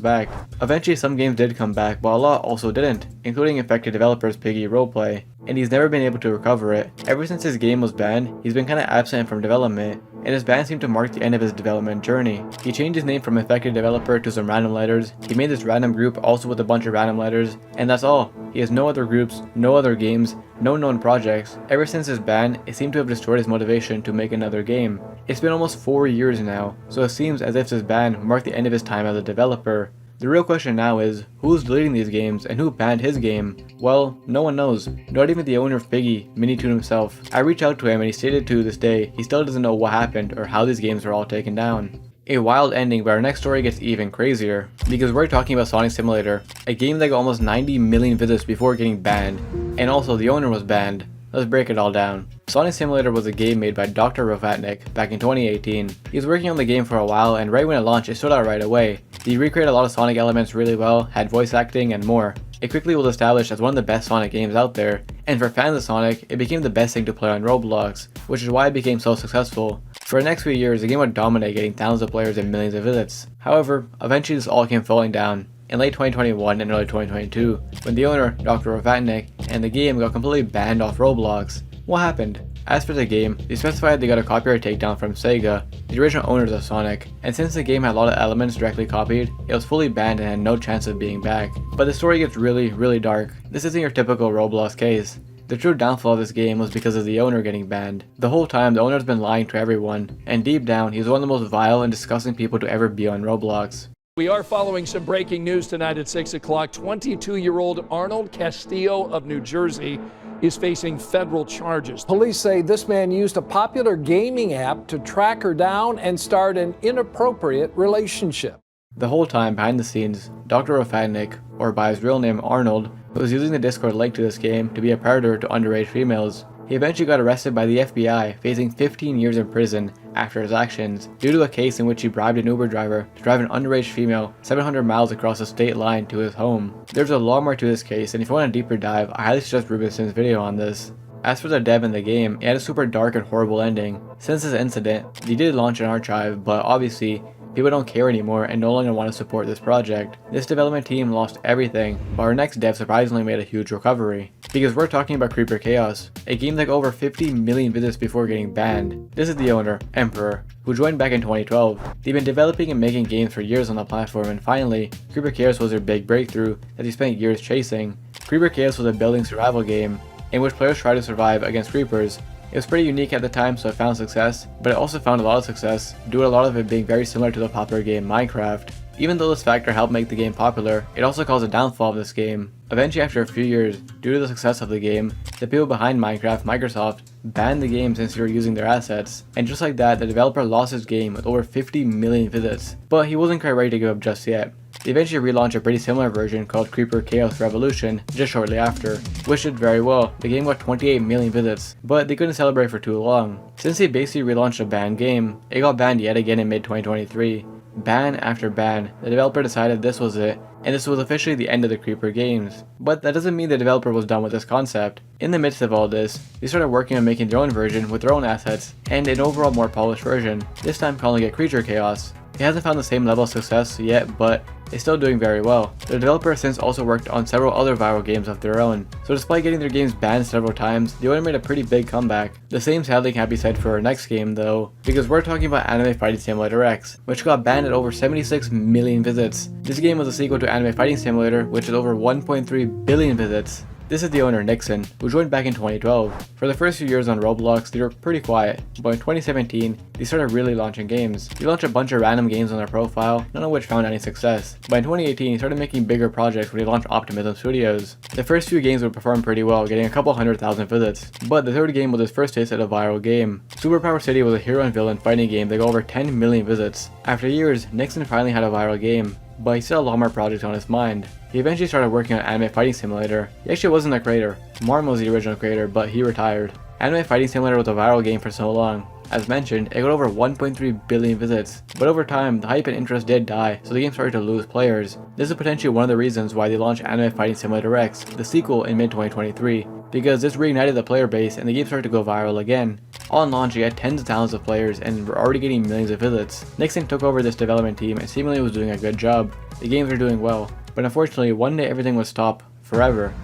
back. Eventually some games did come back, but a lot also didn't, including Infected Developers' Piggy Roleplay, and he's never been able to recover it. Ever since his game was banned, he's been kinda absent from development, and his ban seemed to mark the end of his development journey. He changed his name from Infected Developer to some random letters, he made this random group also with a bunch of random letters, and that's all. He has no other groups, no other games, no known projects. Ever since his ban, it seemed to have destroyed his motivation to make another game. It's been almost 4 years now, so it seems as if this ban marked the end of his time as a developer. The real question now is, who's deleting these games and who banned his game? Well, no one knows, not even the owner of Piggy, Minitoon himself. I reached out to him and he stated to this day he still doesn't know what happened or how these games were all taken down. A wild ending, but our next story gets even crazier, because we're talking about Sonic Simulator, a game that got almost 90 million visits before getting banned, and also the owner was banned. Let's break it all down. Sonic Simulator was a game made by Dr. Robotnik back in 2018. He was working on the game for a while, and right when it launched, it stood out right away. He recreated a lot of Sonic elements really well, had voice acting, and more. It quickly was established as one of the best Sonic games out there, and for fans of Sonic, it became the best thing to play on Roblox, which is why it became so successful. For the next few years, the game would dominate, getting thousands of players and millions of visits. However, eventually this all came falling down in late 2021 and early 2022, when the owner, Dr. Robotnik, and the game got completely banned off Roblox. What happened? As for the game, they specified they got a copyright takedown from Sega, the original owners of Sonic, and since the game had a lot of elements directly copied, it was fully banned and had no chance of being back. But the story gets really dark. This isn't your typical Roblox case. The true downfall of this game was because of the owner getting banned. The whole time, the owner's been lying to everyone, and deep down, he's one of the most vile and disgusting people to ever be on Roblox. We are following some breaking news tonight at 6 o'clock. 22-year-old Arnold Castillo of New Jersey is facing federal charges. Police say this man used a popular gaming app to track her down and start an inappropriate relationship. The whole time, behind the scenes, Dr. Robotnik, or by his real name Arnold, was using the Discord link to this game to be a predator to underage females. He eventually got arrested by the FBI, facing 15 years in prison after his actions, due to a case in which he bribed an Uber driver to drive an underage female 700 miles across the state line to his home. There's a lot more to this case, and if you want a deeper dive, I highly suggest Rubenson's video on this. As for the dev in the game, it had a super dark and horrible ending. Since this incident, they did launch an archive, but obviously, people don't care anymore and no longer want to support this project. This development team lost everything, but our next dev surprisingly made a huge recovery. Because we're talking about Creeper Chaos, a game that got over 50 million visits before getting banned. This is the owner, Emperor, who joined back in 2012. They've been developing and making games for years on the platform, and finally, Creeper Chaos was their big breakthrough that they spent years chasing. Creeper Chaos was a building survival game, in which players try to survive against creepers. It was pretty unique at the time, so it found success, but it also found a lot of success due to a lot of it being very similar to the popular game Minecraft. Even though this factor helped make the game popular, it also caused a downfall of this game. Eventually, after a few years, due to the success of the game, the people behind Minecraft, Microsoft, banned the game since they were using their assets, and just like that, the developer lost his game with over 50 million visits. But he wasn't quite ready to give up just yet. They eventually relaunched a pretty similar version called Creeper Chaos Revolution just shortly after, which did very well. The game got 28 million visits, but they couldn't celebrate for too long. Since they basically relaunched a banned game, it got banned yet again in mid-2023. Ban after ban, the developer decided this was it, and this was officially the end of the Creeper games. But that doesn't mean the developer was done with this concept. In the midst of all this, they started working on making their own version with their own assets, and an overall more polished version, this time calling it Creature Chaos. It hasn't found the same level of success yet, but it's still doing very well. The developer has since also worked on several other viral games of their own, so despite getting their games banned several times, they only made a pretty big comeback. The same sadly can't be said for our next game though, because we're talking about Anime Fighting Simulator X, which got banned at over 76 million visits. This game was a sequel to Anime Fighting Simulator, which has over 1.3 billion visits. This is the owner, Nixon, who joined back in 2012. For the first few years on Roblox, they were pretty quiet, but in 2017, they started really launching games. They launched a bunch of random games on their profile, none of which found any success. But in 2018, he started making bigger projects when he launched Optimism Studios. The first few games would perform pretty well, getting a couple 100,000 visits. But the third game was his first taste at a viral game. Superpower City was a hero and villain fighting game that got over 10 million visits. After years, Nixon finally had a viral game, but he still had a lot more projects on his mind. He eventually started working on Anime Fighting Simulator. He actually wasn't the creator. Marm was the original creator, but he retired. Anime Fighting Simulator was a viral game for so long. As mentioned, it got over 1.3 billion visits, but over time, the hype and interest did die, so the game started to lose players. This is potentially one of the reasons why they launched Anime Fighting Simulator X, the sequel, in mid-2023, because this reignited the player base and the game started to go viral again. On launch, it had tens of thousands of players and were already getting millions of visits. Nixon took over this development team and seemingly was doing a good job. The games were doing well, but unfortunately, one day everything would stop forever.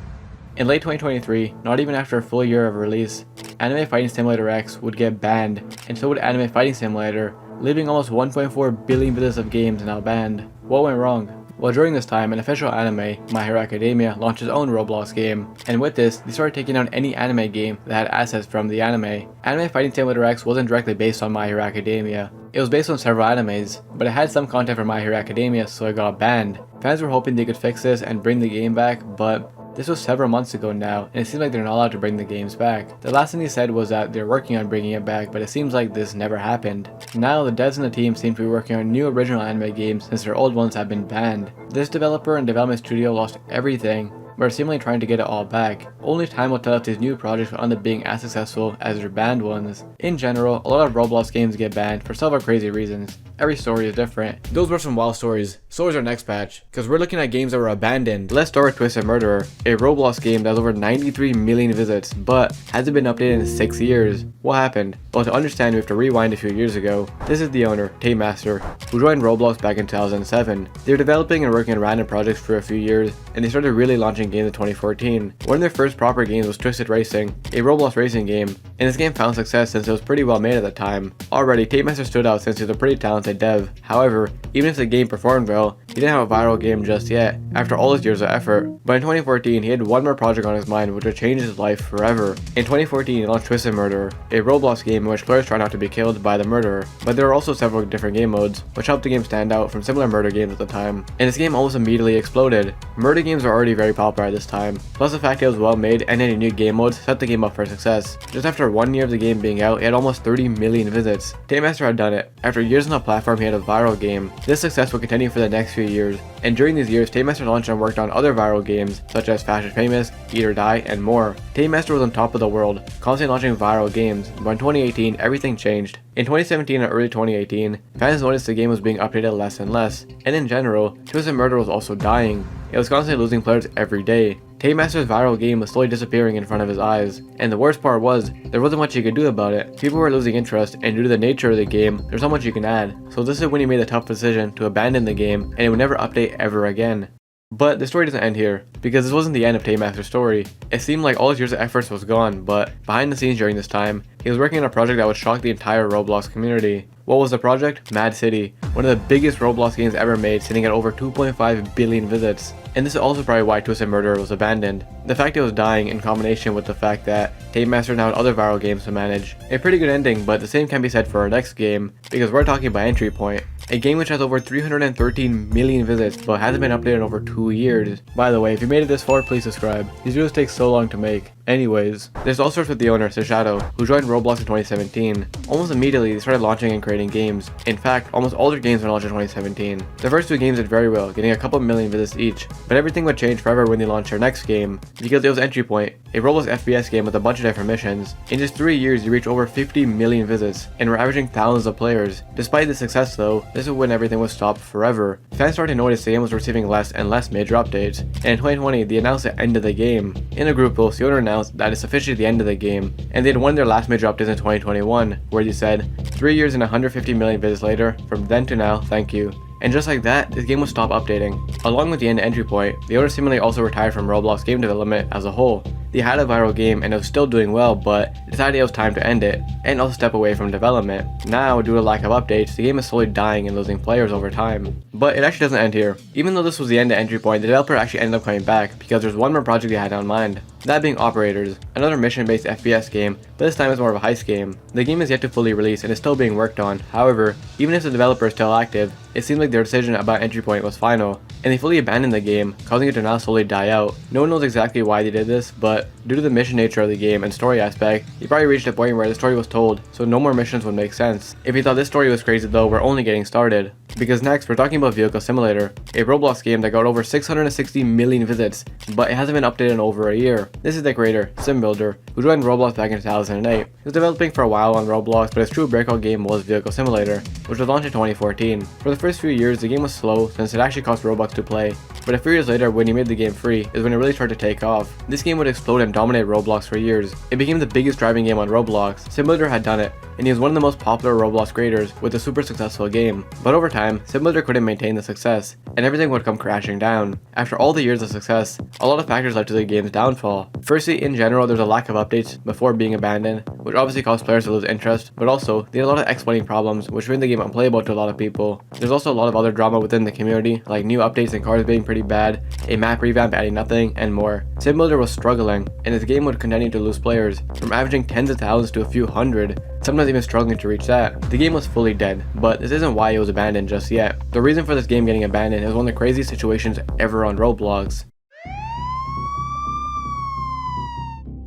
In late 2023, not even after a full year of release, Anime Fighting Simulator X would get banned, and so would Anime Fighting Simulator, leaving almost 1.4 billion visits of games now banned. What went wrong? Well, during this time, an official anime, My Hero Academia, launched its own Roblox game, and with this, they started taking down any anime game that had assets from the anime. Anime Fighting Simulator X wasn't directly based on My Hero Academia. It was based on several animes, but it had some content from My Hero Academia, so it got banned. Fans were hoping they could fix this and bring the game back, but this was several months ago now, and it seems like they're not allowed to bring the games back. The last thing they said was that they're working on bringing it back, but it seems like this never happened. Now, the devs and the team seem to be working on new original anime games since their old ones have been banned. This developer and development studio lost everything, but are seemingly trying to get it all back. Only time will tell if these new projects will end up being as successful as their banned ones. In general, a lot of Roblox games get banned for several crazy reasons. Every story is different. Those were some wild stories. So is our next patch, because we're looking at games that were abandoned. Let's start with Twisted Murderer, a Roblox game that has over 93 million visits, but hasn't been updated in 6 years. What happened? Well, to understand, we have to rewind a few years ago. This is the owner, Master, who joined Roblox back in 2007. They were developing and working on random projects for a few years, and they started really launching games in 2014. One of their first proper games was Twisted Racing, a Roblox racing game, and this game found success since it was pretty well made at the time. Already, Master stood out since he was a pretty talented dev. However, even if the game performed well, he didn't have a viral game just yet, after all his years of effort. But in 2014, he had one more project on his mind which would change his life forever. In 2014, he launched Twisted Murderer, a Roblox game in which players try not to be killed by the murderer. But there are also several different game modes, which helped the game stand out from similar murder games at the time. And this game almost immediately exploded. Murder games were already very popular at this time, plus the fact it was well made and any new game modes set the game up for success. Just after 1 year of the game being out, it had almost 30 million visits. Master had done it. After years on the platform, he had a viral game. This success would continue for the next few years, and during these years, Master launched and worked on other viral games such as Fast and Famous, Eat or Die, and more. Master was on top of the world, constantly launching viral games, but in 2018, everything changed. In 2017 and early 2018, fans noticed the game was being updated less and less, and in general, Twisted Murder was also dying. It was constantly losing players every day. Master's viral game was slowly disappearing in front of his eyes, and the worst part was, there wasn't much he could do about it. People were losing interest, and due to the nature of the game, there's not much you can add. So this is when he made the tough decision to abandon the game, and it would never update ever again. But the story doesn't end here, because this wasn't the end of Master's story. It seemed like all his years of efforts was gone, but behind the scenes during this time, he was working on a project that would shock the entire Roblox community. What was the project? Mad City, one of the biggest Roblox games ever made, sitting at over 2.5 billion visits. And this is also probably why Twisted Murderer was abandoned. The fact it was dying in combination with the fact that Master now had other viral games to manage. A pretty good ending, but the same can be said for our next game, because we're talking about Entry Point, a game which has over 313 million visits but hasn't been updated in over 2 years. By the way, if you made it this far, please subscribe. These videos take so long to make. Anyways, this all starts with the owner, Shadow, who joined Roblox in 2017. Almost immediately, they started launching and creating games. In fact, almost all their games were launched in 2017. The first 2 games did very well, getting a couple million visits each, but everything would change forever when they launched their next game, because it was Entry Point, a Roblox FPS game with a bunch of different missions. In just 3 years, you reached over 50 million visits, and were averaging thousands of players. Despite the success though, this is when everything was stopped forever. Fans started to notice the game was receiving less and less major updates, and in 2020, they announced the end of the game. In a group post, the owner announced that it's officially the end of the game, and they had won their last major updates in 2021, where they said, 3 years and 150 million visits later, from then to now, thank you. And just like that, this game would stop updating. Along with the end of Entry Point, the owner seemingly also retired from Roblox game development as a whole. They had a viral game and it was still doing well, but decided it was time to end it, and also step away from development. Now, due to lack of updates, the game is slowly dying and losing players over time. But it actually doesn't end here. Even though this was the end of Entry Point, the developer actually ended up coming back, because there's one more project they had on mind. That being Operators, another mission-based FPS game, but this time it's more of a heist game. The game is yet to fully release and is still being worked on. However, even if the developer is still active, it seems like their decision about Entry Point was final, and they fully abandoned the game, causing it to now slowly die out. No one knows exactly why they did this, but due to the mission nature of the game and story aspect, they probably reached a point where the story was told, so no more missions would make sense. If you thought this story was crazy though, we're only getting started. Because next, we're talking about Vehicle Simulator, a Roblox game that got over 660 million visits, but it hasn't been updated in over a year. This is the creator, SimBuilder, who joined Roblox back in 2008. He was developing for a while on Roblox, but his true breakout game was Vehicle Simulator, which was launched in 2014. For the first few years, the game was slow since it actually cost Robux to play, but a few years later, when he made the game free, is when it really started to take off. This game would explode and dominate Roblox for years. It became the biggest driving game on Roblox. SimBuilder had done it, and he was one of the most popular Roblox creators with a super successful game. But over time, SimBuilder couldn't maintain the success, and everything would come crashing down. After all the years of success, a lot of factors led to the game's downfall. Firstly, in general, there's a lack of updates before being abandoned, which obviously caused players to lose interest, but also, they had a lot of exploiting problems, which made the game unplayable to a lot of people. There's also a lot of other drama within the community, like new updates and cars being pretty bad, a map revamp adding nothing, and more. Sim Builder was struggling, and his game would continue to lose players, from averaging tens of thousands to a few hundred, sometimes even struggling to reach that. The game was fully dead, but this isn't why it was abandoned just yet. The reason for this game getting abandoned is one of the craziest situations ever on Roblox.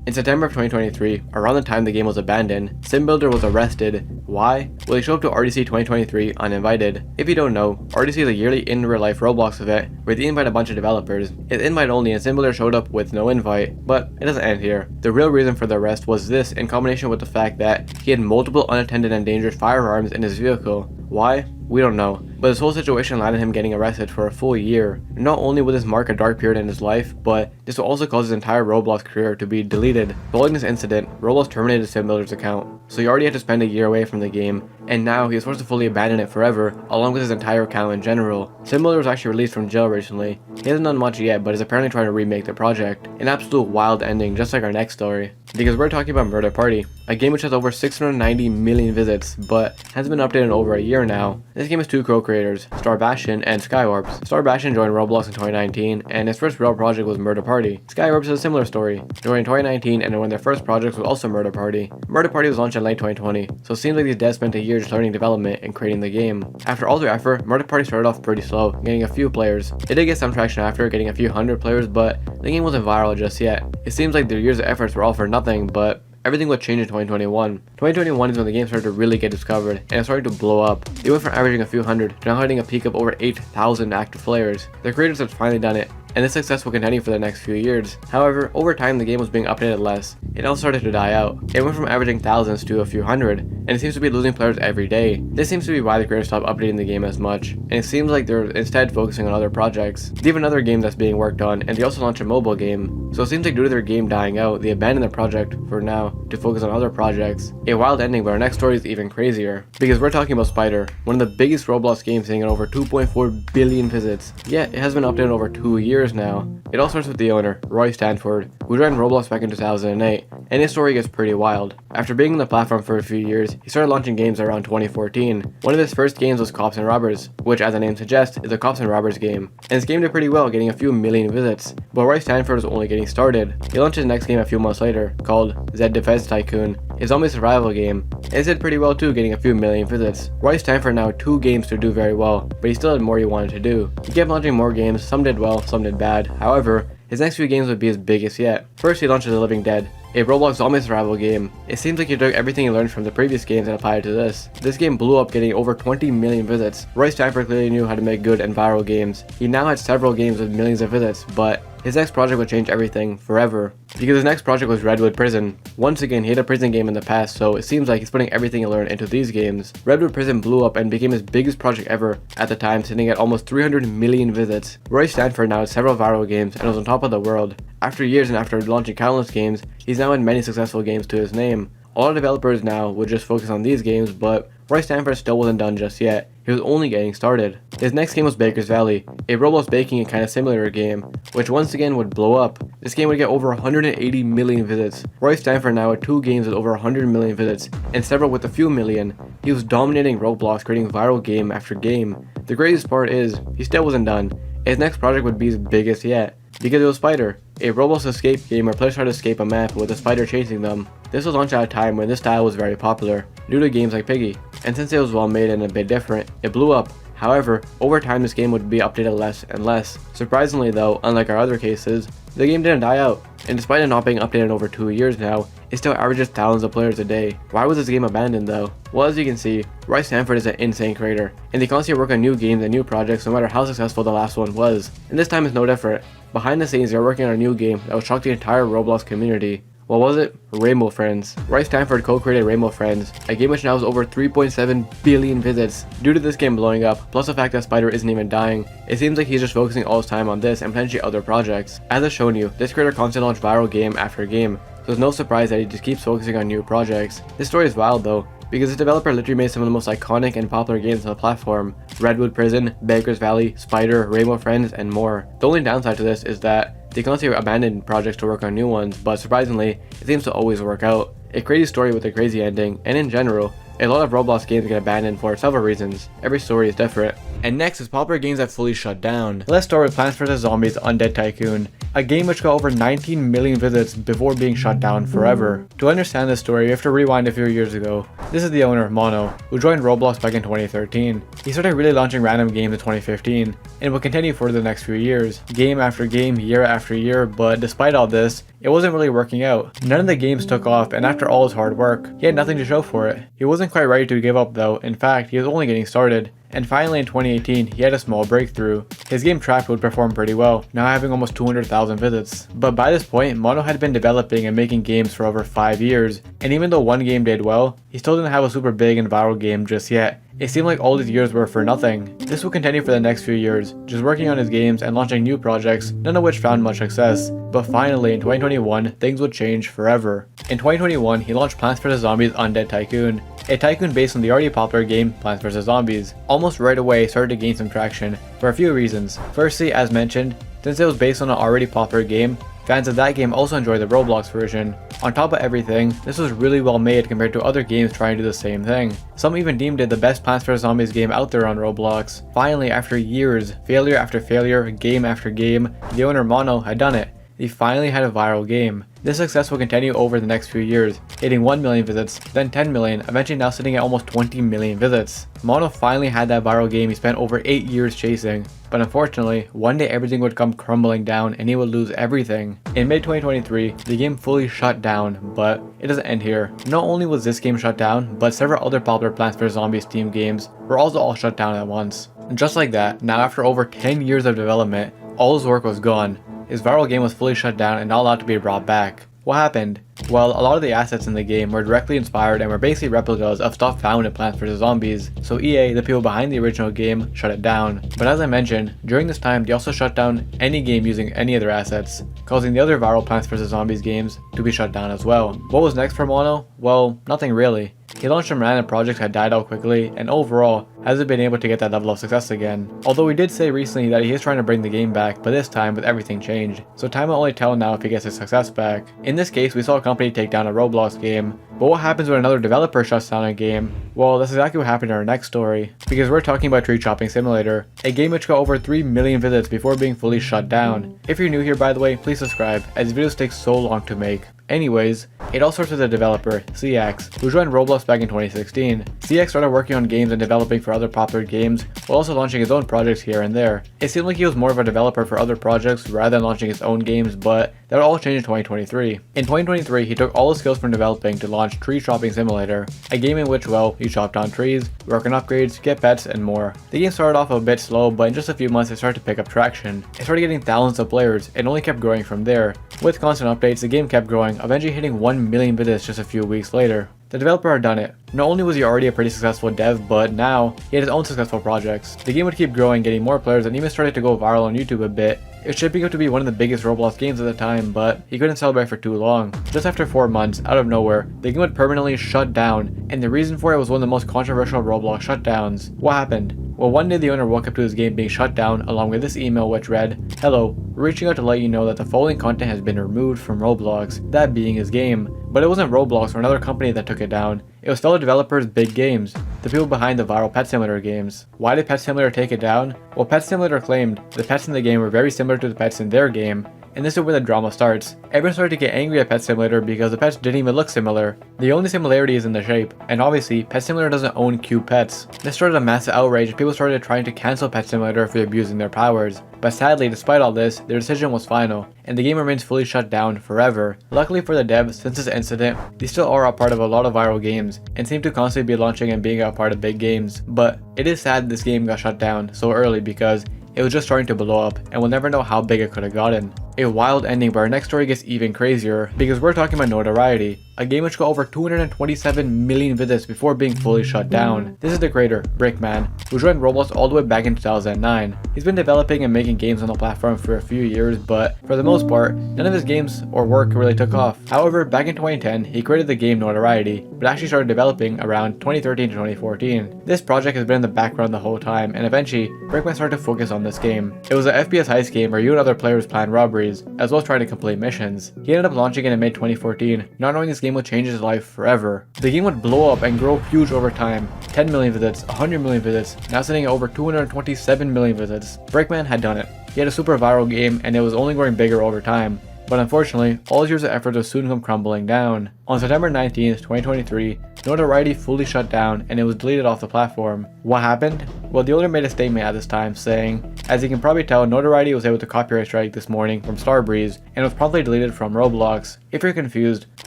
In September of 2023, around the time the game was abandoned, Sim Builder was arrested. Why? Well, he showed up to RDC 2023 uninvited. If you don't know, RDC is a yearly in real life Roblox event where they invite a bunch of developers. It's invite only and Sim Builder showed up with no invite, but it doesn't end here. The real reason for the arrest was this in combination with the fact that he had multiple unattended and dangerous firearms in his vehicle. Why? We don't know, but this whole situation landed him getting arrested for a full year. Not only would this mark a dark period in his life, but this will also cause his entire Roblox career to be deleted. Following this incident, Roblox terminated Sim Builder's account, so he already had to spend a year away from the game, and now he is forced to fully abandon it forever, along with his entire account in general. Sim Builder was actually released from jail recently. He hasn't done much yet, but is apparently trying to remake the project. An absolute wild ending, just like our next story. Because we're talking about Murder Party, a game which has over 690 million visits, but hasn't been updated in over a year now. This game has two co-creators, Starbastian and Skywarps. Starbastian joined Roblox in 2019, and his first real project was Murder Party. Skywarps is a similar story, joined in 2019, and one of their first projects was also Murder Party. Murder Party was launched in late 2020, so it seems like these devs spent a year just learning development and creating the game. After all their effort, Murder Party started off pretty slow, getting a few players. It did get some traction after, getting a few hundred players, but the game wasn't viral just yet. It seems like their years of efforts were all for nothing, but everything would change in 2021. 2021 is when the game started to really get discovered, and it started to blow up. They went from averaging a few hundred to now hitting a peak of over 8,000 active players. The creators have finally done it, and this success will continue for the next few years. However, over time the game was being updated less. It all started to die out. It went from averaging thousands to a few hundred, and it seems to be losing players every day. This seems to be why the creators stopped updating the game as much, and it seems like they're instead focusing on other projects. They have another game that's being worked on, and they also launched a mobile game. So it seems like due to their game dying out, they abandoned the project for now to focus on other projects. A wild ending, but our next story is even crazier. Because we're talking about Spider, one of the biggest Roblox games hitting at over 2.4 billion visits. Yet, it has been updated over 2 years now. It all starts with the owner, Roy Stanford, who joined Roblox back in 2008, and his story gets pretty wild. After being on the platform for a few years, he started launching games around 2014. One of his first games was Cops and Robbers, which as the name suggests, is a Cops and Robbers game. And this game did pretty well, getting a few million visits. But Roy Stanford was only getting started. He launched his next game a few months later, called Z Defense Tycoon, a zombie survival game. It did pretty well too, getting a few million visits. Roy Stanford now had 2 games to do very well, but he still had more he wanted to do. He kept launching more games, some did well, some did bad. However, his next few games would be his biggest yet. First, he launched The Living Dead, a Roblox zombie survival game. It seems like he took everything he learned from the previous games and applied it to this. This game blew up, getting over 20 million visits. Roy Stanford clearly knew how to make good and viral games. He now had several games with millions of visits, but his next project would change everything forever. Because his next project was Redwood Prison. Once again, he had a prison game in the past, so it seems like he's putting everything he learned into these games. Redwood Prison blew up and became his biggest project ever at the time, sitting at almost 300 million visits. Roy Stanford now has several viral games and was on top of the world. After years and after launching countless games, he's now had many successful games to his name. A lot of developers now would just focus on these games, but Roy Stanford still wasn't done just yet. He was only getting started. His next game was Baker's Valley, a Roblox baking and kind of similar game, which once again would blow up. This game would get over 180 million visits. Roy Stanford now had 2 games with over 100 million visits, and several with a few million. He was dominating Roblox, creating viral game after game. The craziest part is, he still wasn't done. His next project would be his biggest yet, because it was Spider, a Roblox escape game where players try to escape a map with a spider chasing them. This was launched at a time when this style was very popular, due to games like Piggy, and since it was well made and a bit different, it blew up. However, over time this game would be updated less and less. Surprisingly though, unlike our other cases, the game didn't die out, and despite it not being updated over 2 years now, it still averages thousands of players a day. Why was this game abandoned though? Well, as you can see, Roy Stanford is an insane creator, and they constantly work on new games and new projects no matter how successful the last one was. And this time is no different. Behind the scenes, they're working on a new game that will shock the entire Roblox community. What was it? Rainbow Friends. Roy Stanford co-created Rainbow Friends, a game which now has over 3.7 billion visits. Due to this game blowing up, plus the fact that Spider isn't even dying, it seems like he's just focusing all his time on this and potentially other projects. As I've shown you, this creator constantly launches viral game after game, so it's no surprise that he just keeps focusing on new projects. This story is wild though, because the developer literally made some of the most iconic and popular games on the platform. Redwood Prison, Baker's Valley, Spider, Rainbow Friends, and more. The only downside to this is that they constantly abandon projects to work on new ones, but surprisingly, it seems to always work out. A crazy story with a crazy ending, and in general, a lot of Roblox games get abandoned for several reasons. Every story is different. And next is popular games that fully shut down. Let's start with Plants vs. Zombies Undead Tycoon, a game which got over 19 million visits before being shut down forever. To understand this story, you have to rewind a few years ago. This is the owner, Mono, who joined Roblox back in 2013. He started really launching random games in 2015, and will continue for the next few years, game after game, year after year, but despite all this, it wasn't really working out. None of the games took off, and after all his hard work, he had nothing to show for it. He wasn't quite ready to give up though. In fact, he was only getting started. And finally in 2018, he had a small breakthrough. His game Trapped would perform pretty well, now having almost 200,000 visits. But by this point, Mono had been developing and making games for over 5 years, and even though one game did well, he still didn't have a super big and viral game just yet. It seemed like all these years were for nothing. This would continue for the next few years, just working on his games and launching new projects, none of which found much success. But finally in 2021, things would change forever. In 2021, he launched Plants vs. Zombies Undead Tycoon, a tycoon based on the already popular game Plants vs. Zombies. Almost right away it started to gain some traction, for a few reasons. Firstly, as mentioned, since it was based on an already popular game, fans of that game also enjoyed the Roblox version. On top of everything, this was really well made compared to other games trying to do the same thing. Some even deemed it the best Plants vs. Zombies game out there on Roblox. Finally, after years, failure after failure, game after game, the owner Mono had done it. He finally had a viral game. This success will continue over the next few years, hitting 1 million visits, then 10 million, eventually now sitting at almost 20 million visits. Mono finally had that viral game he spent over 8 years chasing, but unfortunately, one day everything would come crumbling down and he would lose everything. In mid-2023, the game fully shut down, but it doesn't end here. Not only was this game shut down, but several other popular Plants vs. Zombies themed games were also all shut down at once. And just like that, now after over 10 years of development, all his work was gone. His viral game was fully shut down and not allowed to be brought back. What happened? Well, a lot of the assets in the game were directly inspired and were basically replicas of stuff found in Plants vs. Zombies, so EA, the people behind the original game, shut it down. But as I mentioned, during this time they also shut down any game using any of their assets, causing the other viral Plants vs. Zombies games to be shut down as well. What was next for Mono? Well, nothing really. He launched some random projects that died out quickly, and overall, hasn't been able to get that level of success again. Although he did say recently that he is trying to bring the game back, but this time with everything changed, so time will only tell now if he gets his success back. In this case, we saw a company take down a Roblox game, but what happens when another developer shuts down a game? Well, that's exactly what happened in our next story, because we're talking about Tree Chopping Simulator, a game which got over 3 million visits before being fully shut down. If you're new here, by the way, please subscribe, as videos take so long to make. Anyways, it all starts with the developer, CX, who joined Roblox back in 2016. CX started working on games and developing for other popular games, while also launching his own projects here and there. It seemed like he was more of a developer for other projects rather than launching his own games, but that all changed in 2023. In 2023, he took all the skills from developing to launch Tree Chopping Simulator, a game in which, well, you chop down trees, work on upgrades, get pets, and more. The game started off a bit slow, but in just a few months it started to pick up traction. It started getting thousands of players, and only kept growing from there. With constant updates, the game kept growing, eventually hitting 1 million visits just a few weeks later. The developer had done it. Not only was he already a pretty successful dev, but now he had his own successful projects. The game would keep growing, getting more players, and even started to go viral on YouTube a bit. It was shaping up to be one of the biggest Roblox games at the time, but he couldn't celebrate for too long. Just after 4 months, out of nowhere, the game would permanently shut down, and the reason for it was one of the most controversial Roblox shutdowns. What happened? Well, one day the owner woke up to his game being shut down along with this email which read, "Hello, we're reaching out to let you know that the following content has been removed from Roblox," that being his game. But it wasn't Roblox or another company that took it down. It was fellow developers Big Games, the people behind the viral Pet Simulator games. Why did Pet Simulator take it down? Well, Pet Simulator claimed the pets in the game were very similar to the pets in their game, and this is where the drama starts. Everyone started to get angry at Pet Simulator because the pets didn't even look similar. The only similarity is in the shape, and obviously, Pet Simulator doesn't own cute pets. This started a massive outrage and people started trying to cancel Pet Simulator for abusing their powers. But sadly, despite all this, their decision was final, and the game remains fully shut down forever. Luckily for the devs, since this incident, they still are a part of a lot of viral games, and seem to constantly be launching and being a part of big games. But it is sad this game got shut down so early because it was just starting to blow up, and we'll never know how big it could have gotten. A wild ending, but our next story gets even crazier, because we're talking about Notoriety, a game which got over 227 million visits before being fully shut down. This is the creator, Brickman, who joined Roblox all the way back in 2009. He's been developing and making games on the platform for a few years, but for the most part, none of his games or work really took off. However, back in 2010, he created the game Notoriety, but actually started developing around 2013 to 2014. This project has been in the background the whole time, and eventually, Brickman started to focus on this game. It was an FPS heist game where you and other players plan robberies, as well as trying to complete missions. He ended up launching it in mid-2014, not knowing this game game would change his life forever. The game would blow up and grow huge over time. 10 million visits, 100 million visits, now sitting at over 227 million visits. Brickman had done it. He had a super viral game and it was only growing bigger over time. But unfortunately, all his years of effort would soon come crumbling down. On September 19th, 2023, Notoriety fully shut down and it was deleted off the platform. What happened? Well, the owner made a statement at this time saying, "As you can probably tell, Notoriety was able to copyright strike this morning from Starbreeze and was promptly deleted from Roblox. If you're confused,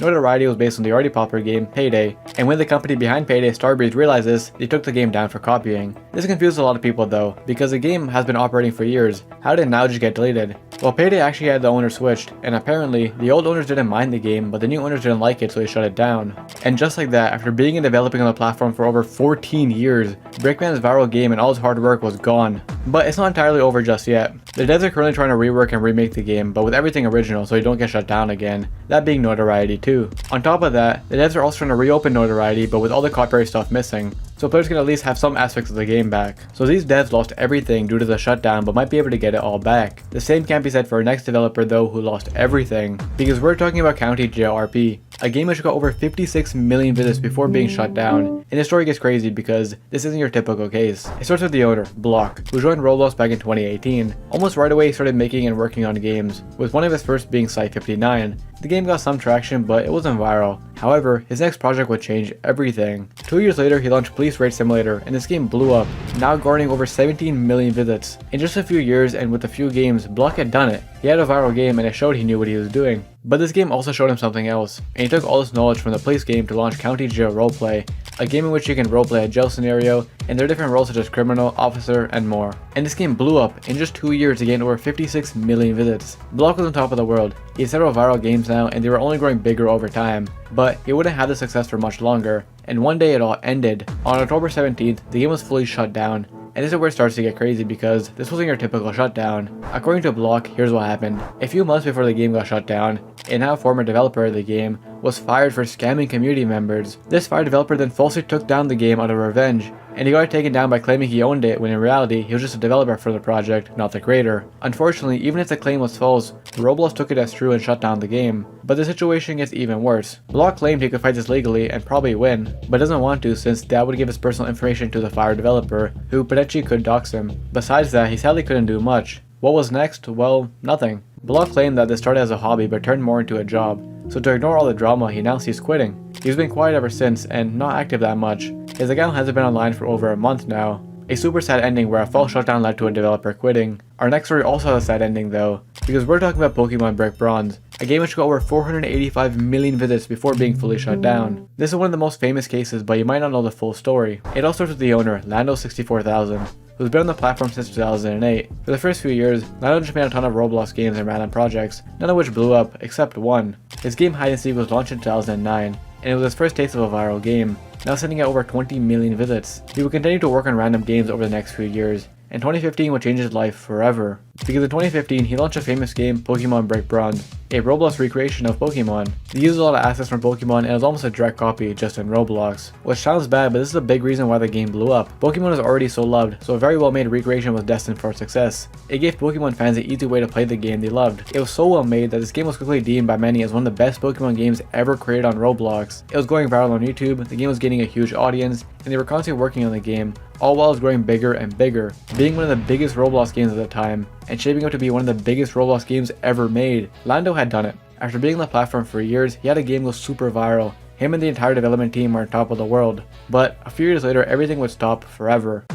Notoriety was based on the already popular game Payday, and when the company behind Payday, Starbreeze, realized this, they took the game down for copying. This confused a lot of people though, because the game has been operating for years. How did it now just get deleted? Well, Payday actually had the owner switched, and apparently, the old owners didn't mind the game, but the new owners didn't like it, so they shut it down. And just like that, after being and developing on the platform for over 14 years, Brickman's viral game and all his hard work was gone. But it's not entirely over just yet. The devs are currently trying to rework and remake the game, but with everything original so you don't get shut down again, that being Notoriety too. On top of that, the devs are also trying to reopen Notoriety, but with all the copyright stuff missing, so players can at least have some aspects of the game back. So these devs lost everything due to the shutdown, but might be able to get it all back. The same can't be said for our next developer though, who lost everything, because we're talking about County Jail RP, a game which got over 56 million visits before being shut down. And the story gets crazy because this isn't your typical case. It starts with the owner, Block, who joined Roblox back in 2018. Almost right away he started making and working on games, with one of his first being Site 59. The game got some traction, but it wasn't viral. However, his next project would change everything. 2 years later, he launched Police Raid Simulator, and this game blew up, now garnering over 17 million visits. In just a few years and with a few games, Block had done it. He had a viral game and it showed he knew what he was doing. But this game also showed him something else, and he took all this knowledge from the Police game to launch County Jail Roleplay, a game in which you can roleplay a jail scenario, and there are different roles such as criminal, officer, and more. And this game blew up. In just 2 years, he gained over 56 million visits. Block was on top of the world. He has several viral games now, and they were only growing bigger over time. But he wouldn't have the success for much longer, and one day it all ended. On October 17th, the game was fully shut down. And this is where it starts to get crazy because this wasn't your typical shutdown. According to Block, here's what happened. A few months before the game got shut down, a now former developer of the game was fired for scamming community members. This fired developer then falsely took down the game out of revenge, and he got it taken down by claiming he owned it when in reality he was just a developer for the project, not the creator. Unfortunately, even if the claim was false, Roblox took it as true and shut down the game. But the situation gets even worse. Block claimed he could fight this legally and probably win, but doesn't want to since that would give his personal information to the fired developer, who potentially could dox him. Besides that, he sadly couldn't do much. What was next? Well, nothing. Block claimed that this started as a hobby but turned more into a job. So to ignore all the drama, he now sees quitting. He's been quiet ever since and not active that much. His account hasn't been online for over a month now. A super sad ending where a false shutdown led to a developer quitting. Our next story also has a sad ending though, because we're talking about Pokemon Brick Bronze, a game which got over 485 million visits before being fully shut down. This is one of the most famous cases, but you might not know the full story. It all starts with the owner, Lando64000, who's been on the platform since 2008. For the first few years, Lando just made a ton of Roblox games and random projects, none of which blew up, except one. His game Hide and Seek was launched in 2009, and it was his first taste of a viral game, now sitting at over 20 million visits. He would continue to work on random games over the next few years, and 2015 would change his life forever. Because in 2015, he launched a famous game, Pokemon Brick Bronze, a Roblox recreation of Pokemon. They used a lot of assets from Pokemon and it was almost a direct copy just in Roblox. Which sounds bad, but this is a big reason why the game blew up. Pokemon is already so loved, so a very well made recreation was destined for success. It gave Pokemon fans an easy way to play the game they loved. It was so well made that this game was quickly deemed by many as one of the best Pokemon games ever created on Roblox. It was going viral on YouTube, the game was gaining a huge audience, and they were constantly working on the game, all while it was growing bigger and bigger, being one of the biggest Roblox games at the time, and shaping up to be one of the biggest Roblox games ever made. Lando had done it. After being on the platform for years, he had a game go super viral. Him and the entire development team were on top of the world. But a few years later, everything would stop forever.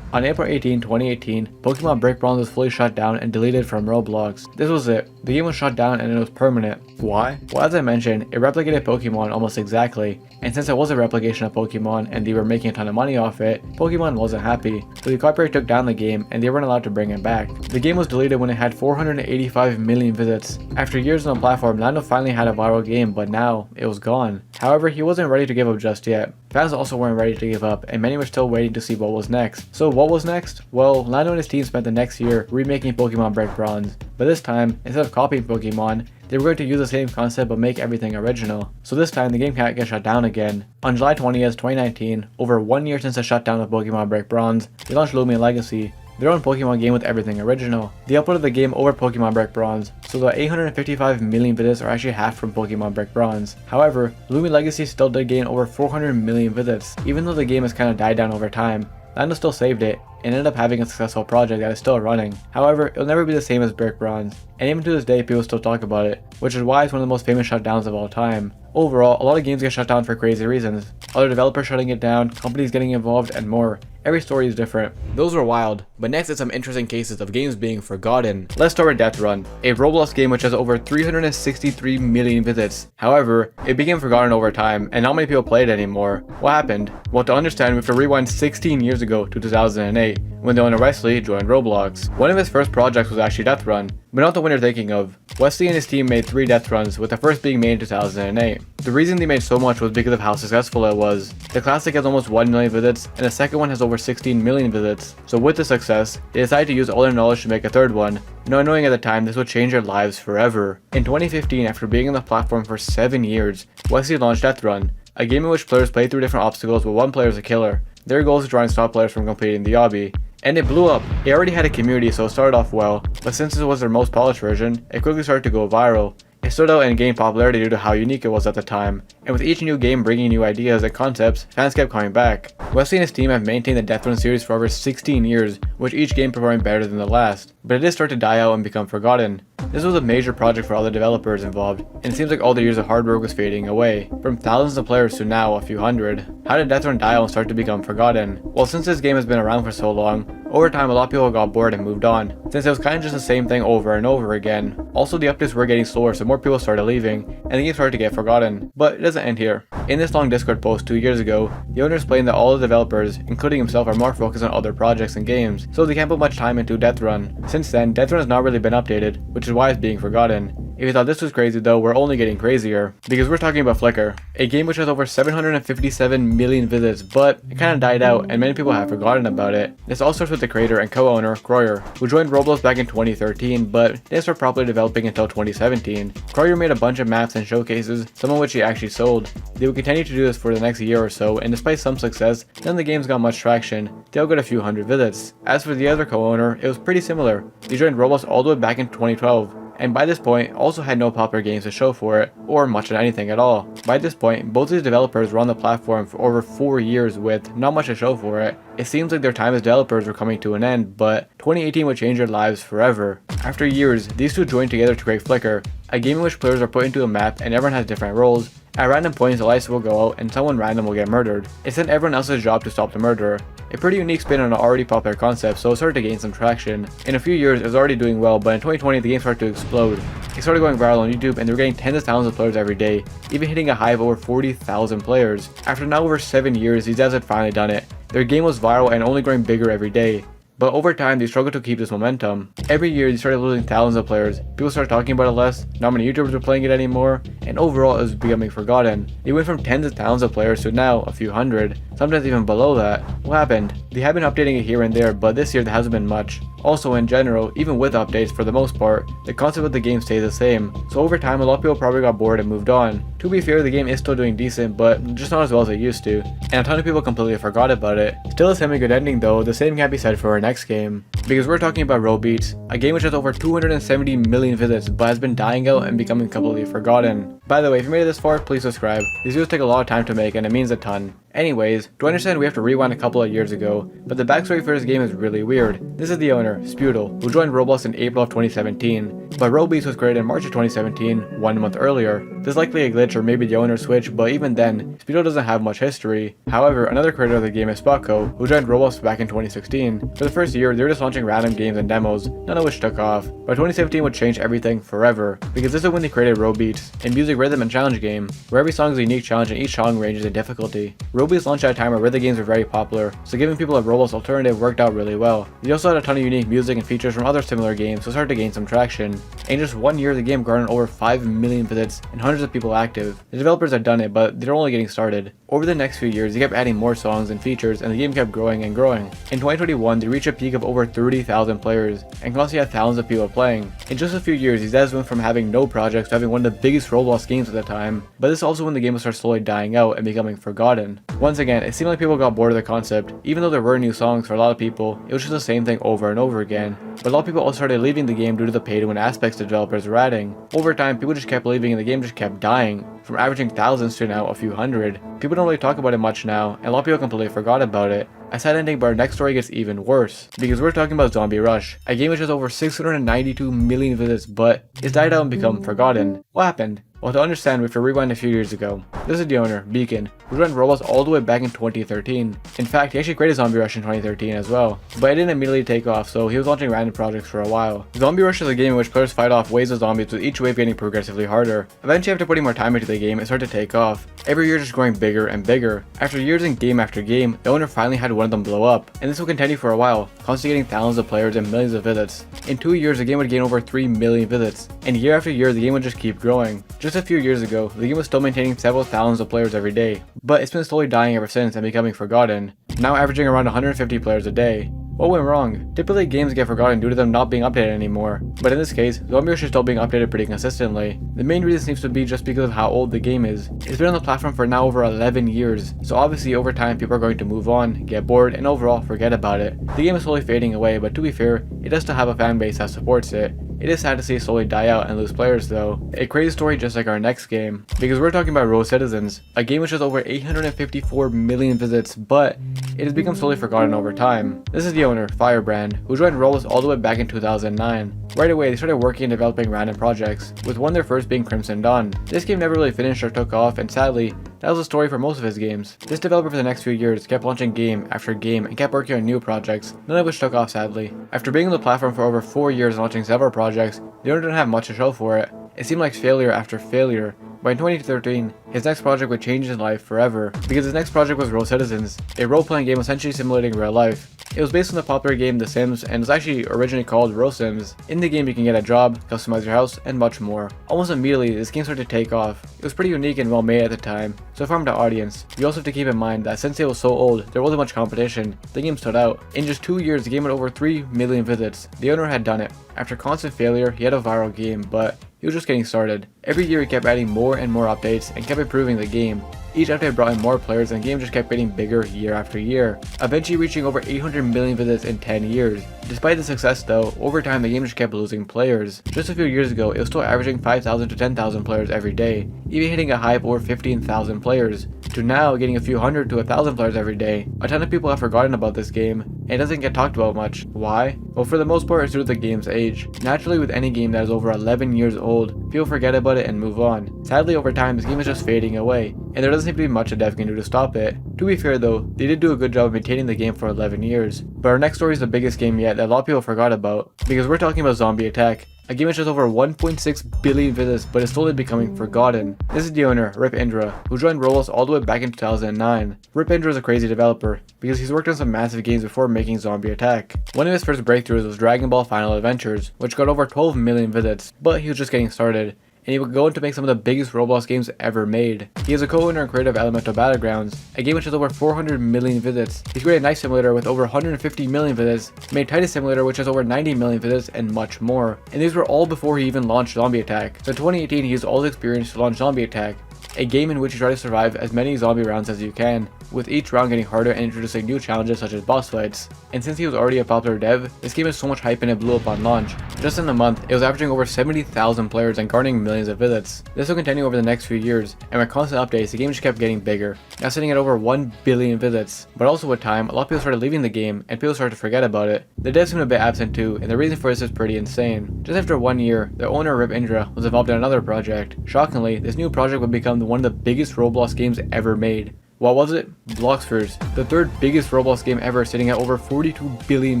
On April 18, 2018, Pokemon Brick Bronze was fully shut down and deleted from Roblox. This was it. The game was shut down and it was permanent. Why? Well, as I mentioned, it replicated Pokemon almost exactly, and since it was a replication of Pokemon and they were making a ton of money off it, Pokemon wasn't happy, so the copyright took down the game and they weren't allowed to bring it back. The game was deleted when it had 485 million visits. After years on the platform, Lando finally had a viral game, but now it was gone. However, he wasn't ready to give up just yet. Fans also weren't ready to give up, and many were still waiting to see what was next. So what was next? Well, Lando and his team spent the next year remaking Pokemon Brick Bronze, but this time, instead of copying Pokemon, they were going to use the same concept but make everything original. So this time the game can't get shut down again. On July 20th, 2019, over 1 year since the shutdown of Pokemon Brick Bronze, they launched Lumia Legacy, their own Pokemon game with everything original. They uploaded the game over Pokemon Brick Bronze, so the 855 million visits are actually half from Pokemon Brick Bronze. However, Lumi Legacy still did gain over 400 million visits, even though the game has kind of died down over time. Nintendo still saved it, and ended up having a successful project that is still running. However, it'll never be the same as Brick Bronze, and even to this day people still talk about it, which is why it's one of the most famous shutdowns of all time. Overall, a lot of games get shut down for crazy reasons. Other developers shutting it down, companies getting involved, and more. Every story is different. Those were wild, but next is some interesting cases of games being forgotten. Let's start with Death Run, a Roblox game which has over 363 million visits. However, it became forgotten over time, and not many people play it anymore. What happened? Well, to understand, we have to rewind 16 years ago to 2008, when the owner Wesley joined Roblox. One of his first projects was actually Death Run, but not the one you're thinking of. Wesley and his team made 3 Death Runs, with the first being made in 2008. The reason they made so much was because of how successful it was. The classic has almost 1 million visits, and the second one has over 16 million visits. So with the success, they decided to use all their knowledge to make a third one, not knowing at the time this would change their lives forever. In 2015, after being on the platform for 7 years, Wesley launched Death Run, a game in which players play through different obstacles with one player as a killer. Their goal is to try and stop players from completing the obby. And it blew up. It already had a community, so it started off well, but since it was their most polished version, it quickly started to go viral. It stood out and gained popularity due to how unique it was at the time, and with each new game bringing new ideas and concepts, fans kept coming back. Wesley and his team have maintained the Death Run series for over 16 years, with each game performing better than the last, but it did start to die out and become forgotten. This was a major project for all the developers involved, and it seems like all the years of hard work was fading away, from thousands of players to now a few hundred. How did Death Run die out and start to become forgotten? Well, since this game has been around for so long, over time a lot of people got bored and moved on, since it was kind of just the same thing over and over again. Also, the updates were getting slower, so more people started leaving, and the game started to get forgotten. But it doesn't end here. In this long Discord post 2 years ago, the owner explained that all the developers, including himself, are more focused on other projects and games, so they can't put much time into Death Run. Since then, Death Run has not really been updated, which is why it's being forgotten. If you thought this was crazy though, we're only getting crazier, because we're talking about Flickr, a game which has over 757 million visits, but it kinda died out and many people have forgotten about it. This all starts with the creator and co-owner, Kroyer, who joined Roblox back in 2013, but didn't start properly developing until 2017. Kroyer made a bunch of maps and showcases, some of which he actually sold. They would continue to do this for the next year or so, and despite some success, none of the games got much traction. They all got a few hundred visits. As for the other co-owner, it was pretty similar. He joined Roblox all the way back in 2012. And by this point also had no popular games to show for it, or much of anything at all. By this point, both these developers were on the platform for over 4 years with not much to show for it. It seems like their time as developers were coming to an end, but 2018 would change their lives forever. After years, these two joined together to create Flickr, a game in which players are put into a map and everyone has different roles. At random points, the lights will go out and someone random will get murdered. It sent everyone else's job to stop the murderer. A pretty unique spin on an already popular concept, so it started to gain some traction. In a few years, it was already doing well, but in 2020, the game started to explode. It started going viral on YouTube, and they were getting tens of thousands of players every day, even hitting a high of over 40,000 players. After now over 7 years, these guys had finally done it. Their game was viral and only growing bigger every day. But over time, they struggled to keep this momentum. Every year, they started losing thousands of players. People started talking about it less, not many YouTubers were playing it anymore, and overall, it was becoming forgotten. They went from tens of thousands of players to now a few hundred, sometimes even below that. What happened? They have been updating it here and there, but this year there hasn't been much. Also, in general, even with updates for the most part, the concept of the game stays the same. So over time, a lot of people probably got bored and moved on. To be fair, the game is still doing decent, but just not as well as it used to, and a ton of people completely forgot about it. Still a semi-good ending though, the same can't be said for our next game. Because we're talking about Roblox, a game which has over 270 million visits, but has been dying out and becoming completely forgotten. By the way, if you made it this far, please subscribe. These videos take a lot of time to make and it means a ton. Anyways, to understand we have to rewind a couple of years ago, but the backstory for this game is really weird. This is the owner, Spudel, who joined Roblox in April of 2017, but Roblox was created in March of 2017, 1 month earlier. There's likely a glitch or maybe the owner switched, but even then, Spudel doesn't have much history. However, another creator of the game is Spotco, who joined Roblox back in 2016. For the first year, they were just launching random games and demos, none of which took off, but 2017 would change everything forever, because this is when they created Roblox, a music rhythm and challenge game, where every song is a unique challenge and each song ranges in difficulty. Roblox launched at a time where rhythm games were very popular, so giving people a Roblox alternative worked out really well. They also had a ton of unique music and features from other similar games, so it started to gain some traction. In just 1 year, the game garnered over 5 million visits and hundreds hundreds of people active. The developers had done it, but they're only getting started. Over the next few years, they kept adding more songs and features, and the game kept growing and growing. In 2021, they reached a peak of over 30,000 players, and constantly had thousands of people playing. In just a few years, these devs went from having no projects to having one of the biggest Roblox games at the time, but this is also when the game would start slowly dying out and becoming forgotten. Once again, it seemed like people got bored of the concept. Even though there were new songs for a lot of people, it was just the same thing over and over again. But a lot of people also started leaving the game due to the pay-to-win aspects the developers were adding. Over time, people just kept leaving and the game just kept dying, from averaging thousands to now a few hundred. People don't really talk about it much now, and a lot of people completely forgot about it. A sad ending, but our next story gets even worse, because we're talking about Zombie Rush, a game which has over 692 million visits, but it's died out and become forgotten. What happened? Well, to understand, we have to rewind a few years ago. This is the owner, Beacon, who ran Roblox all the way back in 2013. In fact, he actually created Zombie Rush in 2013 as well, but it didn't immediately take off, so he was launching random projects for a while. Zombie Rush is a game in which players fight off waves of zombies, with each wave getting progressively harder. Eventually, after putting more time into the game, it started to take off. Every year just growing bigger and bigger. After years in game after game, the owner finally had one of them blow up, and this will continue for a while, constantly getting thousands of players and millions of visits. In 2 years, the game would gain over 3 million visits, and year after year, the game would just keep growing. Just a few years ago, the game was still maintaining several thousands of players every day, but it's been slowly dying ever since and becoming forgotten, now averaging around 150 players a day. What went wrong? Typically games get forgotten due to them not being updated anymore, but in this case, Zombie Rush is still being updated pretty consistently. The main reason seems to be just because of how old the game is. It's been on the platform for now over 11 years, so obviously over time people are going to move on, get bored, and overall forget about it. The game is slowly fading away, but to be fair, it does still have a fan base that supports it. It is sad to see it slowly die out and lose players though. A crazy story just like our next game, because we're talking about Row Citizens, a game which has over 854 million visits, but it has become slowly forgotten over time. This is the owner, Firebrand, who joined Roblox all the way back in 2009. Right away, they started working and developing random projects, with one of their first being Crimson Dawn. This game never really finished or took off, and sadly, that was the story for most of his games. This developer for the next few years kept launching game after game and kept working on new projects, none of which took off sadly. After being on the platform for over 4 years and launching several projects, the owner didn't have much to show for it. It seemed like failure after failure. But in 2013, his next project would change his life forever, because his next project was Row Citizens, a role-playing game essentially simulating real life. It was based on the popular game The Sims and was actually originally called Row Sims. In the game you can get a job, customize your house, and much more. Almost immediately, this game started to take off. It was pretty unique and well made at the time, so it farmed the audience. You also have to keep in mind that since it was so old, there wasn't much competition. The game stood out. In just 2 years, the game had over 3 million visits. The owner had done it. After constant failure, he had a viral game, but he was just getting started. Every year he kept adding more and more updates and kept improving the game. Each update brought in more players and the game just kept getting bigger year after year, eventually reaching over 800 million visits in 10 years. Despite the success though, over time the game just kept losing players. Just a few years ago, it was still averaging 5,000 to 10,000 players every day, even hitting a high of over 15,000 players, to now getting a few hundred to 1,000 players every day. A ton of people have forgotten about this game, and it doesn't get talked about much. Why? Well, for the most part it's due to the game's age. Naturally, with any game that is over 11 years old, people forget about it and move on. Sadly, over time this game is just fading away, and there doesn't seem to be much a dev can do to stop it. To be fair though, they did do a good job of maintaining the game for 11 years. But our next story is the biggest game yet that a lot of people forgot about, because we're talking about Zombie Attack, a game which has over 1.6 billion visits but is slowly becoming forgotten. This is the owner, Rip Indra, who joined Roblox all the way back in 2009. Rip Indra is a crazy developer, because he's worked on some massive games before making Zombie Attack. One of his first breakthroughs was Dragon Ball Final Adventures, which got over 12 million visits, but he was just getting started, and he would go on to make some of the biggest Roblox games ever made. He is a co-owner and creator of Elemental Battlegrounds, a game which has over 400 million visits. He's created Knife Simulator with over 150 million visits, made Titus Simulator which has over 90 million visits, and much more. And these were all before he even launched Zombie Attack. So in 2018 he used all his experience to launch Zombie Attack, a game in which you try to survive as many zombie rounds as you can, with each round getting harder and introducing new challenges such as boss fights. And since he was already a popular dev, this game has so much hype and it blew up on launch. Just in a month, it was averaging over 70,000 players and garnering millions of visits. This will continue over the next few years, and with constant updates, the game just kept getting bigger, now sitting at over 1 billion visits. But also with time, a lot of people started leaving the game, and people started to forget about it. The devs seemed a bit absent too, and the reason for this is pretty insane. Just after 1 year, the owner Rip Indra was involved in another project. Shockingly, this new project would become one of the biggest Roblox games ever made. What was it? Bloxburst, the third biggest Roblox game ever, sitting at over 42 billion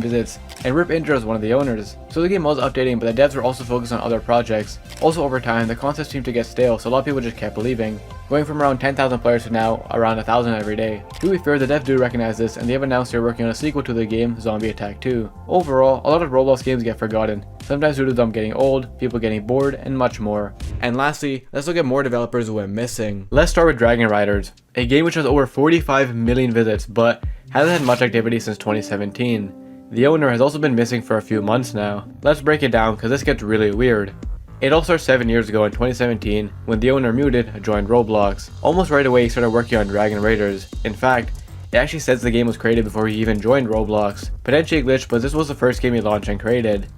visits, and Rip Indra is one of the owners. So the game was updating, but the devs were also focused on other projects. Also over time, the concept seemed to get stale, so a lot of people just kept leaving, going from around 10,000 players to now around 1,000 every day. To be fair, the devs do recognize this, and they have announced they're working on a sequel to the game, Zombie Attack 2. Overall, a lot of Roblox games get forgotten, sometimes due to them getting old, people getting bored, and much more. And lastly, let's look at more developers who went missing. Let's start with Dragon Riders, a game which has over 45 million visits but hasn't had much activity since 2017. The owner has also been missing for a few months now. Let's break it down because this gets really weird. It all started 7 years ago in 2017 when the owner muted joined Roblox. Almost right away he started working on Dragon Raiders. In fact, it actually says the game was created before he even joined Roblox. Potentially a glitch, but this was the first game he launched and created.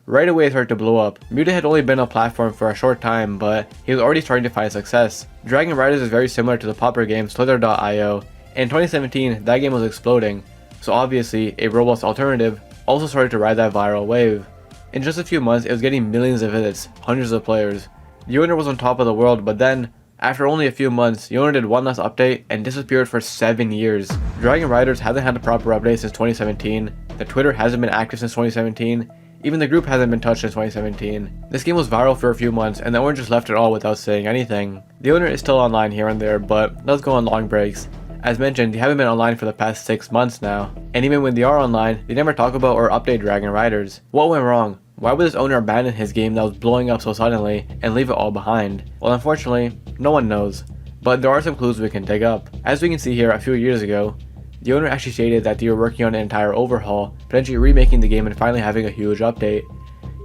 Right away it started to blow up. Muted had only been on platform for a short time, but he was already starting to find success. Dragon Riders is very similar to the popular game Slither.io. In 2017, that game was exploding, so obviously a Roblox alternative also started to ride that viral wave. In just a few months, it was getting millions of visits, hundreds of players. The owner was on top of the world, but then, after only a few months, the owner did one last update and disappeared for 7 years. Dragon Riders hasn't had a proper update since 2017, the Twitter hasn't been active since 2017, even the group hasn't been touched since 2017. This game was viral for a few months and the owner just left it all without saying anything. The owner is still online here and there, but does go on long breaks. As mentioned, they haven't been online for the past 6 months now, and even when they are online, they never talk about or update Dragon Riders. What went wrong? Why would this owner abandon his game that was blowing up so suddenly and leave it all behind? Well, unfortunately, no one knows, but there are some clues we can dig up. As we can see here, a few years ago, the owner actually stated that they were working on an entire overhaul, potentially remaking the game and finally having a huge update.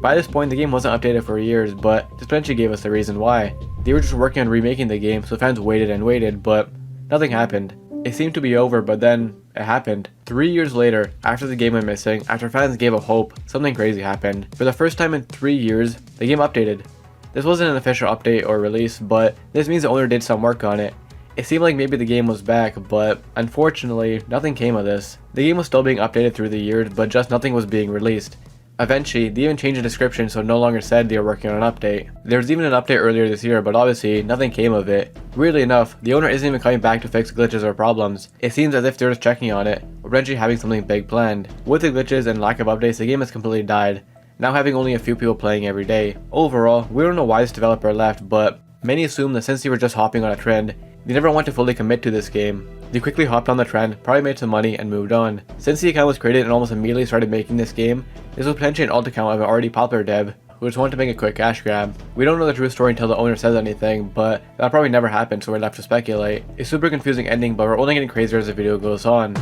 By this point, the game wasn't updated for years, but this potentially gave us the reason why. They were just working on remaking the game, so fans waited and waited, but nothing happened. It seemed to be over, but then it happened. 3 years later, after the game went missing, after fans gave up hope, something crazy happened. For the first time in 3 years, the game updated. This wasn't an official update or release, but this means the owner did some work on it. It seemed like maybe the game was back, but unfortunately, nothing came of this. The game was still being updated through the years, but just nothing was being released. Eventually, they even changed the description so it no longer said they were working on an update. There was even an update earlier this year, but obviously, nothing came of it. Weirdly enough, the owner isn't even coming back to fix glitches or problems. It seems as if they're just checking on it, or potentially having something big planned. With the glitches and lack of updates, the game has completely died, now having only a few people playing every day. Overall, we don't know why this developer left, but many assume that since they were just hopping on a trend, they never want to fully commit to this game. They quickly hopped on the trend, probably made some money, and moved on. Since the account was created and almost immediately started making this game, this was potentially an alt account of an already popular dev who just wanted to make a quick cash grab. We don't know the true story until the owner says anything, but that probably never happened, so we're left to speculate. It's a super confusing ending, but we're only getting crazier as the video goes on.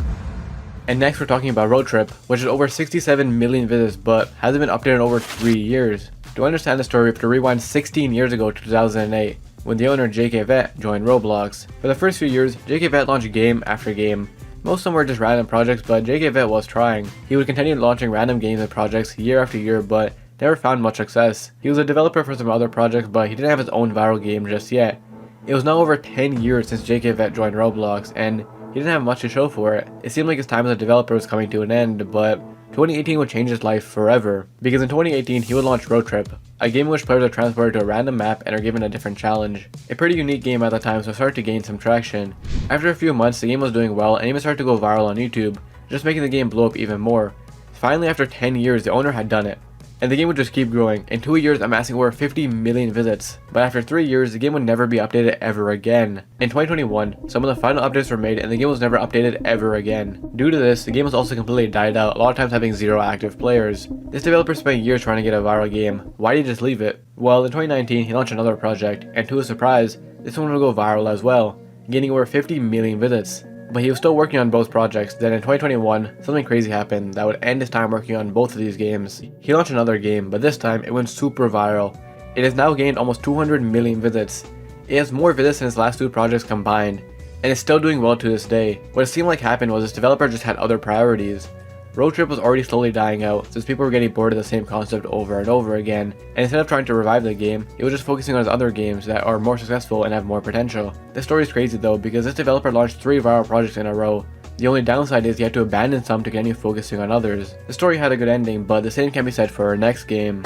And next we're talking about Road Trip, which has over 67 million visits but hasn't been updated in over 3 years. To understand the story, we have to rewind 16 years ago to 2008. When the owner JK Vet joined Roblox. For the first few years, JK Vet launched game after game. Most of them were just random projects, but JK Vet was trying. He would continue launching random games and projects year after year, but never found much success. He was a developer for some other projects, but he didn't have his own viral game just yet. It was now over 10 years since JK Vet joined Roblox, and he didn't have much to show for it. It seemed like his time as a developer was coming to an end, but 2018 would change his life forever, because in 2018 he would launch Road Trip, a game in which players are transported to a random map and are given a different challenge. A pretty unique game at the time, so it started to gain some traction. After a few months, the game was doing well and even started to go viral on YouTube, just making the game blow up even more. Finally, after 10 years, the owner had done it, and the game would just keep growing, in 2 years amassing over 50 million visits. But after 3 years, the game would never be updated ever again. In 2021, some of the final updates were made and the game was never updated ever again. Due to this, the game was also completely died out, a lot of times having 0 active players. This developer spent years trying to get a viral game. Why did he just leave it? Well, in 2019, he launched another project, and to his surprise, this one would go viral as well, gaining over 50 million visits. But he was still working on both projects. Then in 2021, something crazy happened that would end his time working on both of these games. He launched another game, but this time it went super viral. It has now gained almost 200 million visits. It has more visits than his last 2 projects combined, and it's still doing well to this day. What it seemed like happened was this developer just had other priorities. Road Trip was already slowly dying out since people were getting bored of the same concept over and over again, and instead of trying to revive the game, it was just focusing on his other games that are more successful and have more potential. This story is crazy though, because this developer launched 3 viral projects in a row. The only downside is he had to abandon some to continue focusing on others. The story had a good ending, but the same can be said for our next game.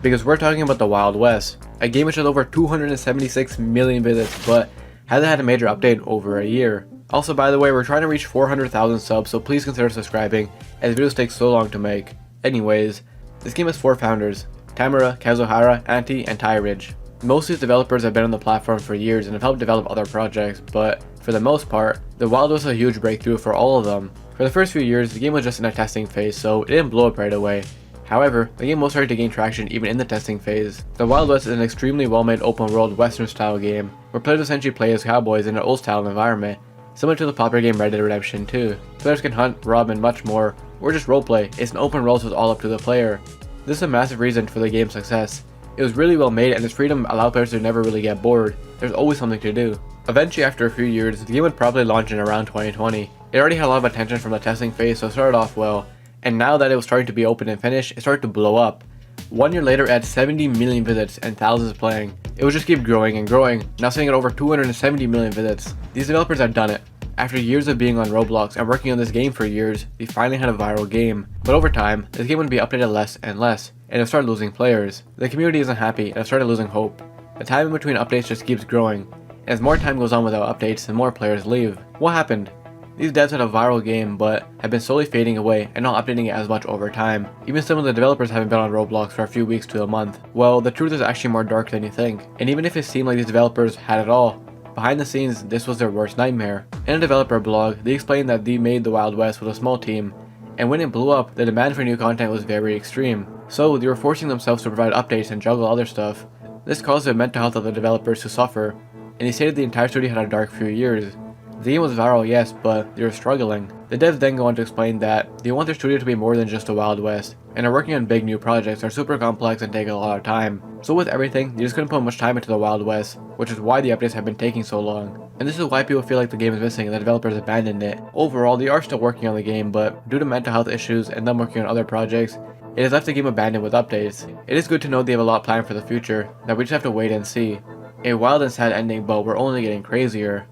Because we're talking about the Wild West, a game which has over 276 million visits, but hasn't had a major update in over a year. Also, by the way, we're trying to reach 400,000 subs, so please consider subscribing, as videos take so long to make. Anyways, this game has 4 founders, Tamara, Kazuhara, Antti, and Tyridge. Most of these developers have been on the platform for years and have helped develop other projects, but for the most part, the Wild was a huge breakthrough for all of them. For the first few years, the game was just in a testing phase, so it didn't blow up right away. However, the game was starting to gain traction even in the testing phase. The Wild West is an extremely well-made open-world Western-style game, where players essentially play as cowboys in an old-style environment, similar to the popular game Red Dead Redemption 2. Players can hunt, rob, and much more, or just roleplay. It's an open world, so it's all up to the player. This is a massive reason for the game's success. It was really well made, and its freedom allowed players to never really get bored. There's always something to do. Eventually, after a few years, the game would probably launch in around 2020. It already had a lot of attention from the testing phase, so it started off well. And now that it was starting to be open and finished, it started to blow up. 1 year later, it had 70 million visits and thousands playing. It would just keep growing and growing, now sitting at over 270 million visits. These developers have done it. After years of being on Roblox and working on this game for years, they finally had a viral game. But over time, this game would be updated less and less, and it started losing players. The community isn't happy, and it started losing hope. The time in between updates just keeps growing. And as more time goes on without updates, the more players leave. What happened? These devs had a viral game, but have been slowly fading away and not updating it as much over time. Even some of the developers haven't been on Roblox for a few weeks to a month. Well, the truth is actually more dark than you think. And even if it seemed like these developers had it all, behind the scenes, this was their worst nightmare. In a developer blog, they explained that they made the Wild West with a small team, and when it blew up, the demand for new content was very extreme. So they were forcing themselves to provide updates and juggle other stuff. This caused the mental health of the developers to suffer, and they stated the entire studio had a dark few years. The game was viral, yes, but they were struggling. The devs then go on to explain that they want their studio to be more than just a Wild West, and are working on big new projects that are super complex and take a lot of time. So with everything, they just couldn't put much time into the Wild West, which is why the updates have been taking so long. And this is why people feel like the game is missing and the developers abandoned it. Overall, they are still working on the game, but due to mental health issues and them working on other projects, it has left the game abandoned with updates. It is good to know they have a lot planned for the future, that we just have to wait and see. A wild and sad ending, but we're only getting crazier.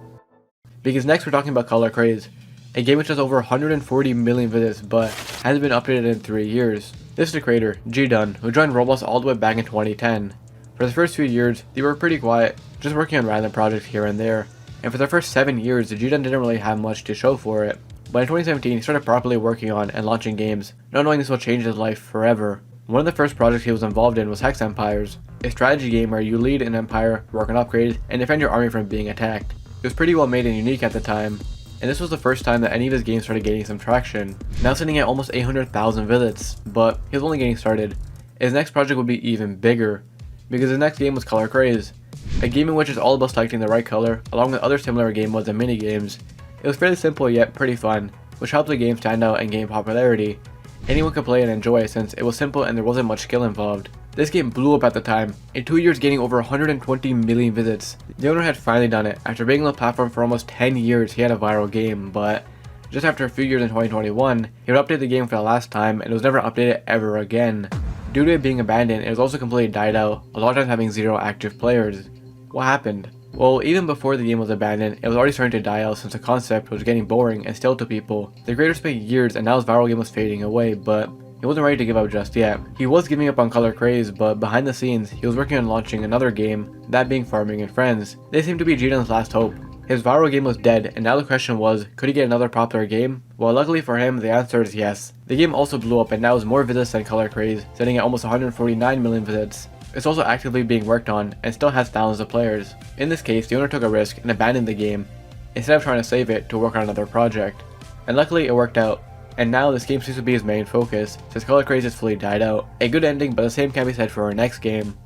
Because next we're talking about Color Craze, a game which has over 140 million visits but hasn't been updated in 3 years. This is the creator, G-Dun, who joined Roblox all the way back in 2010. For the first few years, they were pretty quiet, just working on random projects here and there. And for the first 7 years, G-Dun didn't really have much to show for it. But in 2017, he started properly working on and launching games, not knowing this will change his life forever. One of the first projects he was involved in was Hex Empires, a strategy game where you lead an empire, work on upgrades, and defend your army from being attacked. It was pretty well made and unique at the time, and this was the first time that any of his games started gaining some traction, now sitting at almost 800,000 visits, but he was only getting started. His next project would be even bigger, because his next game was Color Craze, a game in which is all about selecting the right color, along with other similar game modes and mini-games. It was fairly simple yet pretty fun, which helped the game stand out and gain popularity. Anyone could play and enjoy it since it was simple and there wasn't much skill involved. This game blew up at the time, in 2 years gaining over 120 million visits. The owner had finally done it. After being on the platform for almost 10 years, he had a viral game, but just after a few years in 2021, he would update the game for the last time and it was never updated ever again. Due to it being abandoned, it was also completely died out, a lot of times having 0 active players. What happened? Well, even before the game was abandoned, it was already starting to die out since the concept was getting boring and stale to people. The creator spent years and now his viral game was fading away, but he wasn't ready to give up just yet. He was giving up on Color Craze, but behind the scenes, he was working on launching another game, that being Farming and Friends. This seemed to be G-Dun's last hope. His viral game was dead, and now the question was, could he get another popular game? Well, luckily for him, the answer is yes. The game also blew up and now has more visits than Color Craze, sitting at almost 149 million visits. It's also actively being worked on, and still has thousands of players. In this case, the owner took a risk and abandoned the game, instead of trying to save it to work on another project. And luckily it worked out. And now this game seems to be his main focus, since Color Craze has fully died out. A good ending, but the same can be said for our next game.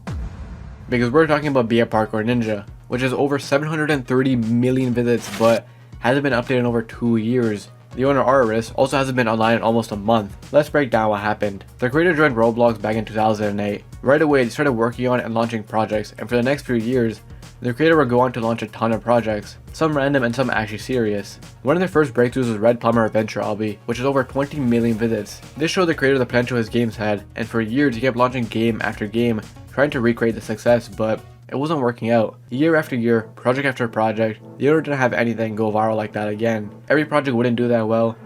Because we're talking about Be a Parkour Ninja, which has over 730 million visits, but hasn't been updated in over 2 years. The owner Aris also hasn't been online in almost a month. Let's break down what happened. The creator joined Roblox back in 2008. Right away, they started working on and launching projects, and for the next few years, the creator would go on to launch a ton of projects, some random and some actually serious. One of their first breakthroughs was Red Plumber Adventure Obby, which has over 20 million visits. This showed the creator the potential his games had, and for years he kept launching game after game, trying to recreate the success, but it wasn't working out. Year after year, project after project, the owner didn't have anything go viral like that again. Every project wouldn't do that well.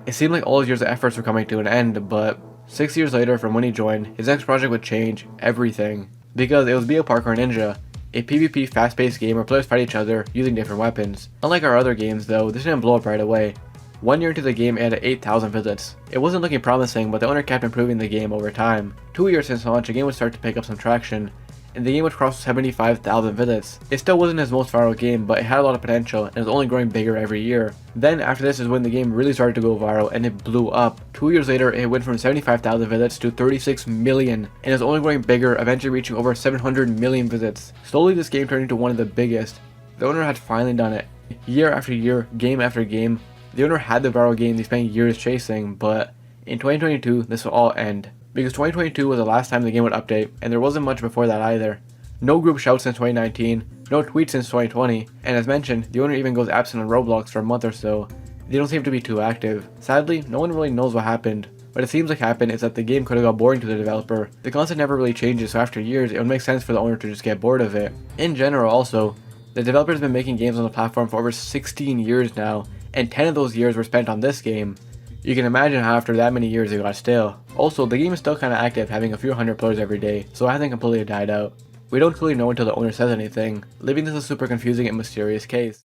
It seemed like all his years of efforts were coming to an end, but 6 years later from when he joined, his next project would change everything. Because it was Be a Parkour Ninja, a PvP fast-paced game where players fight each other using different weapons. Unlike our other games though, this didn't blow up right away. 1 year into the game, it had 8,000 visits. It wasn't looking promising, but the owner kept improving the game over time. 2 years since launch, the game would start to pick up some traction, and the game would cross 75,000 visits. It still wasn't his most viral game, but it had a lot of potential and was only growing bigger every year. Then after this is when the game really started to go viral and it blew up. 2 years later, it went from 75,000 visits to 36 million, and is only growing bigger, eventually reaching over 700 million visits. Slowly this game turned into one of the biggest. The owner had finally done it. Year after year, game after game, the owner had the viral game they spent years chasing, but in 2022, this will all end. Because 2022 was the last time the game would update, and there wasn't much before that either. No group shouts since 2019, no tweets since 2020, and as mentioned, the owner even goes absent on Roblox for a month or so. They don't seem to be too active. Sadly, no one really knows what happened. What it seems like happened is that the game could have got boring to the developer. The concept never really changes, so after years, it would make sense for the owner to just get bored of it. In general also, the developer's been making games on the platform for over 16 years now, and 10 of those years were spent on this game. You can imagine how after that many years it got stale. Also, the game is still kinda active, having a few hundred players every day, so it hasn't completely died out. We don't clearly know until the owner says anything, leaving this a super confusing and mysterious case.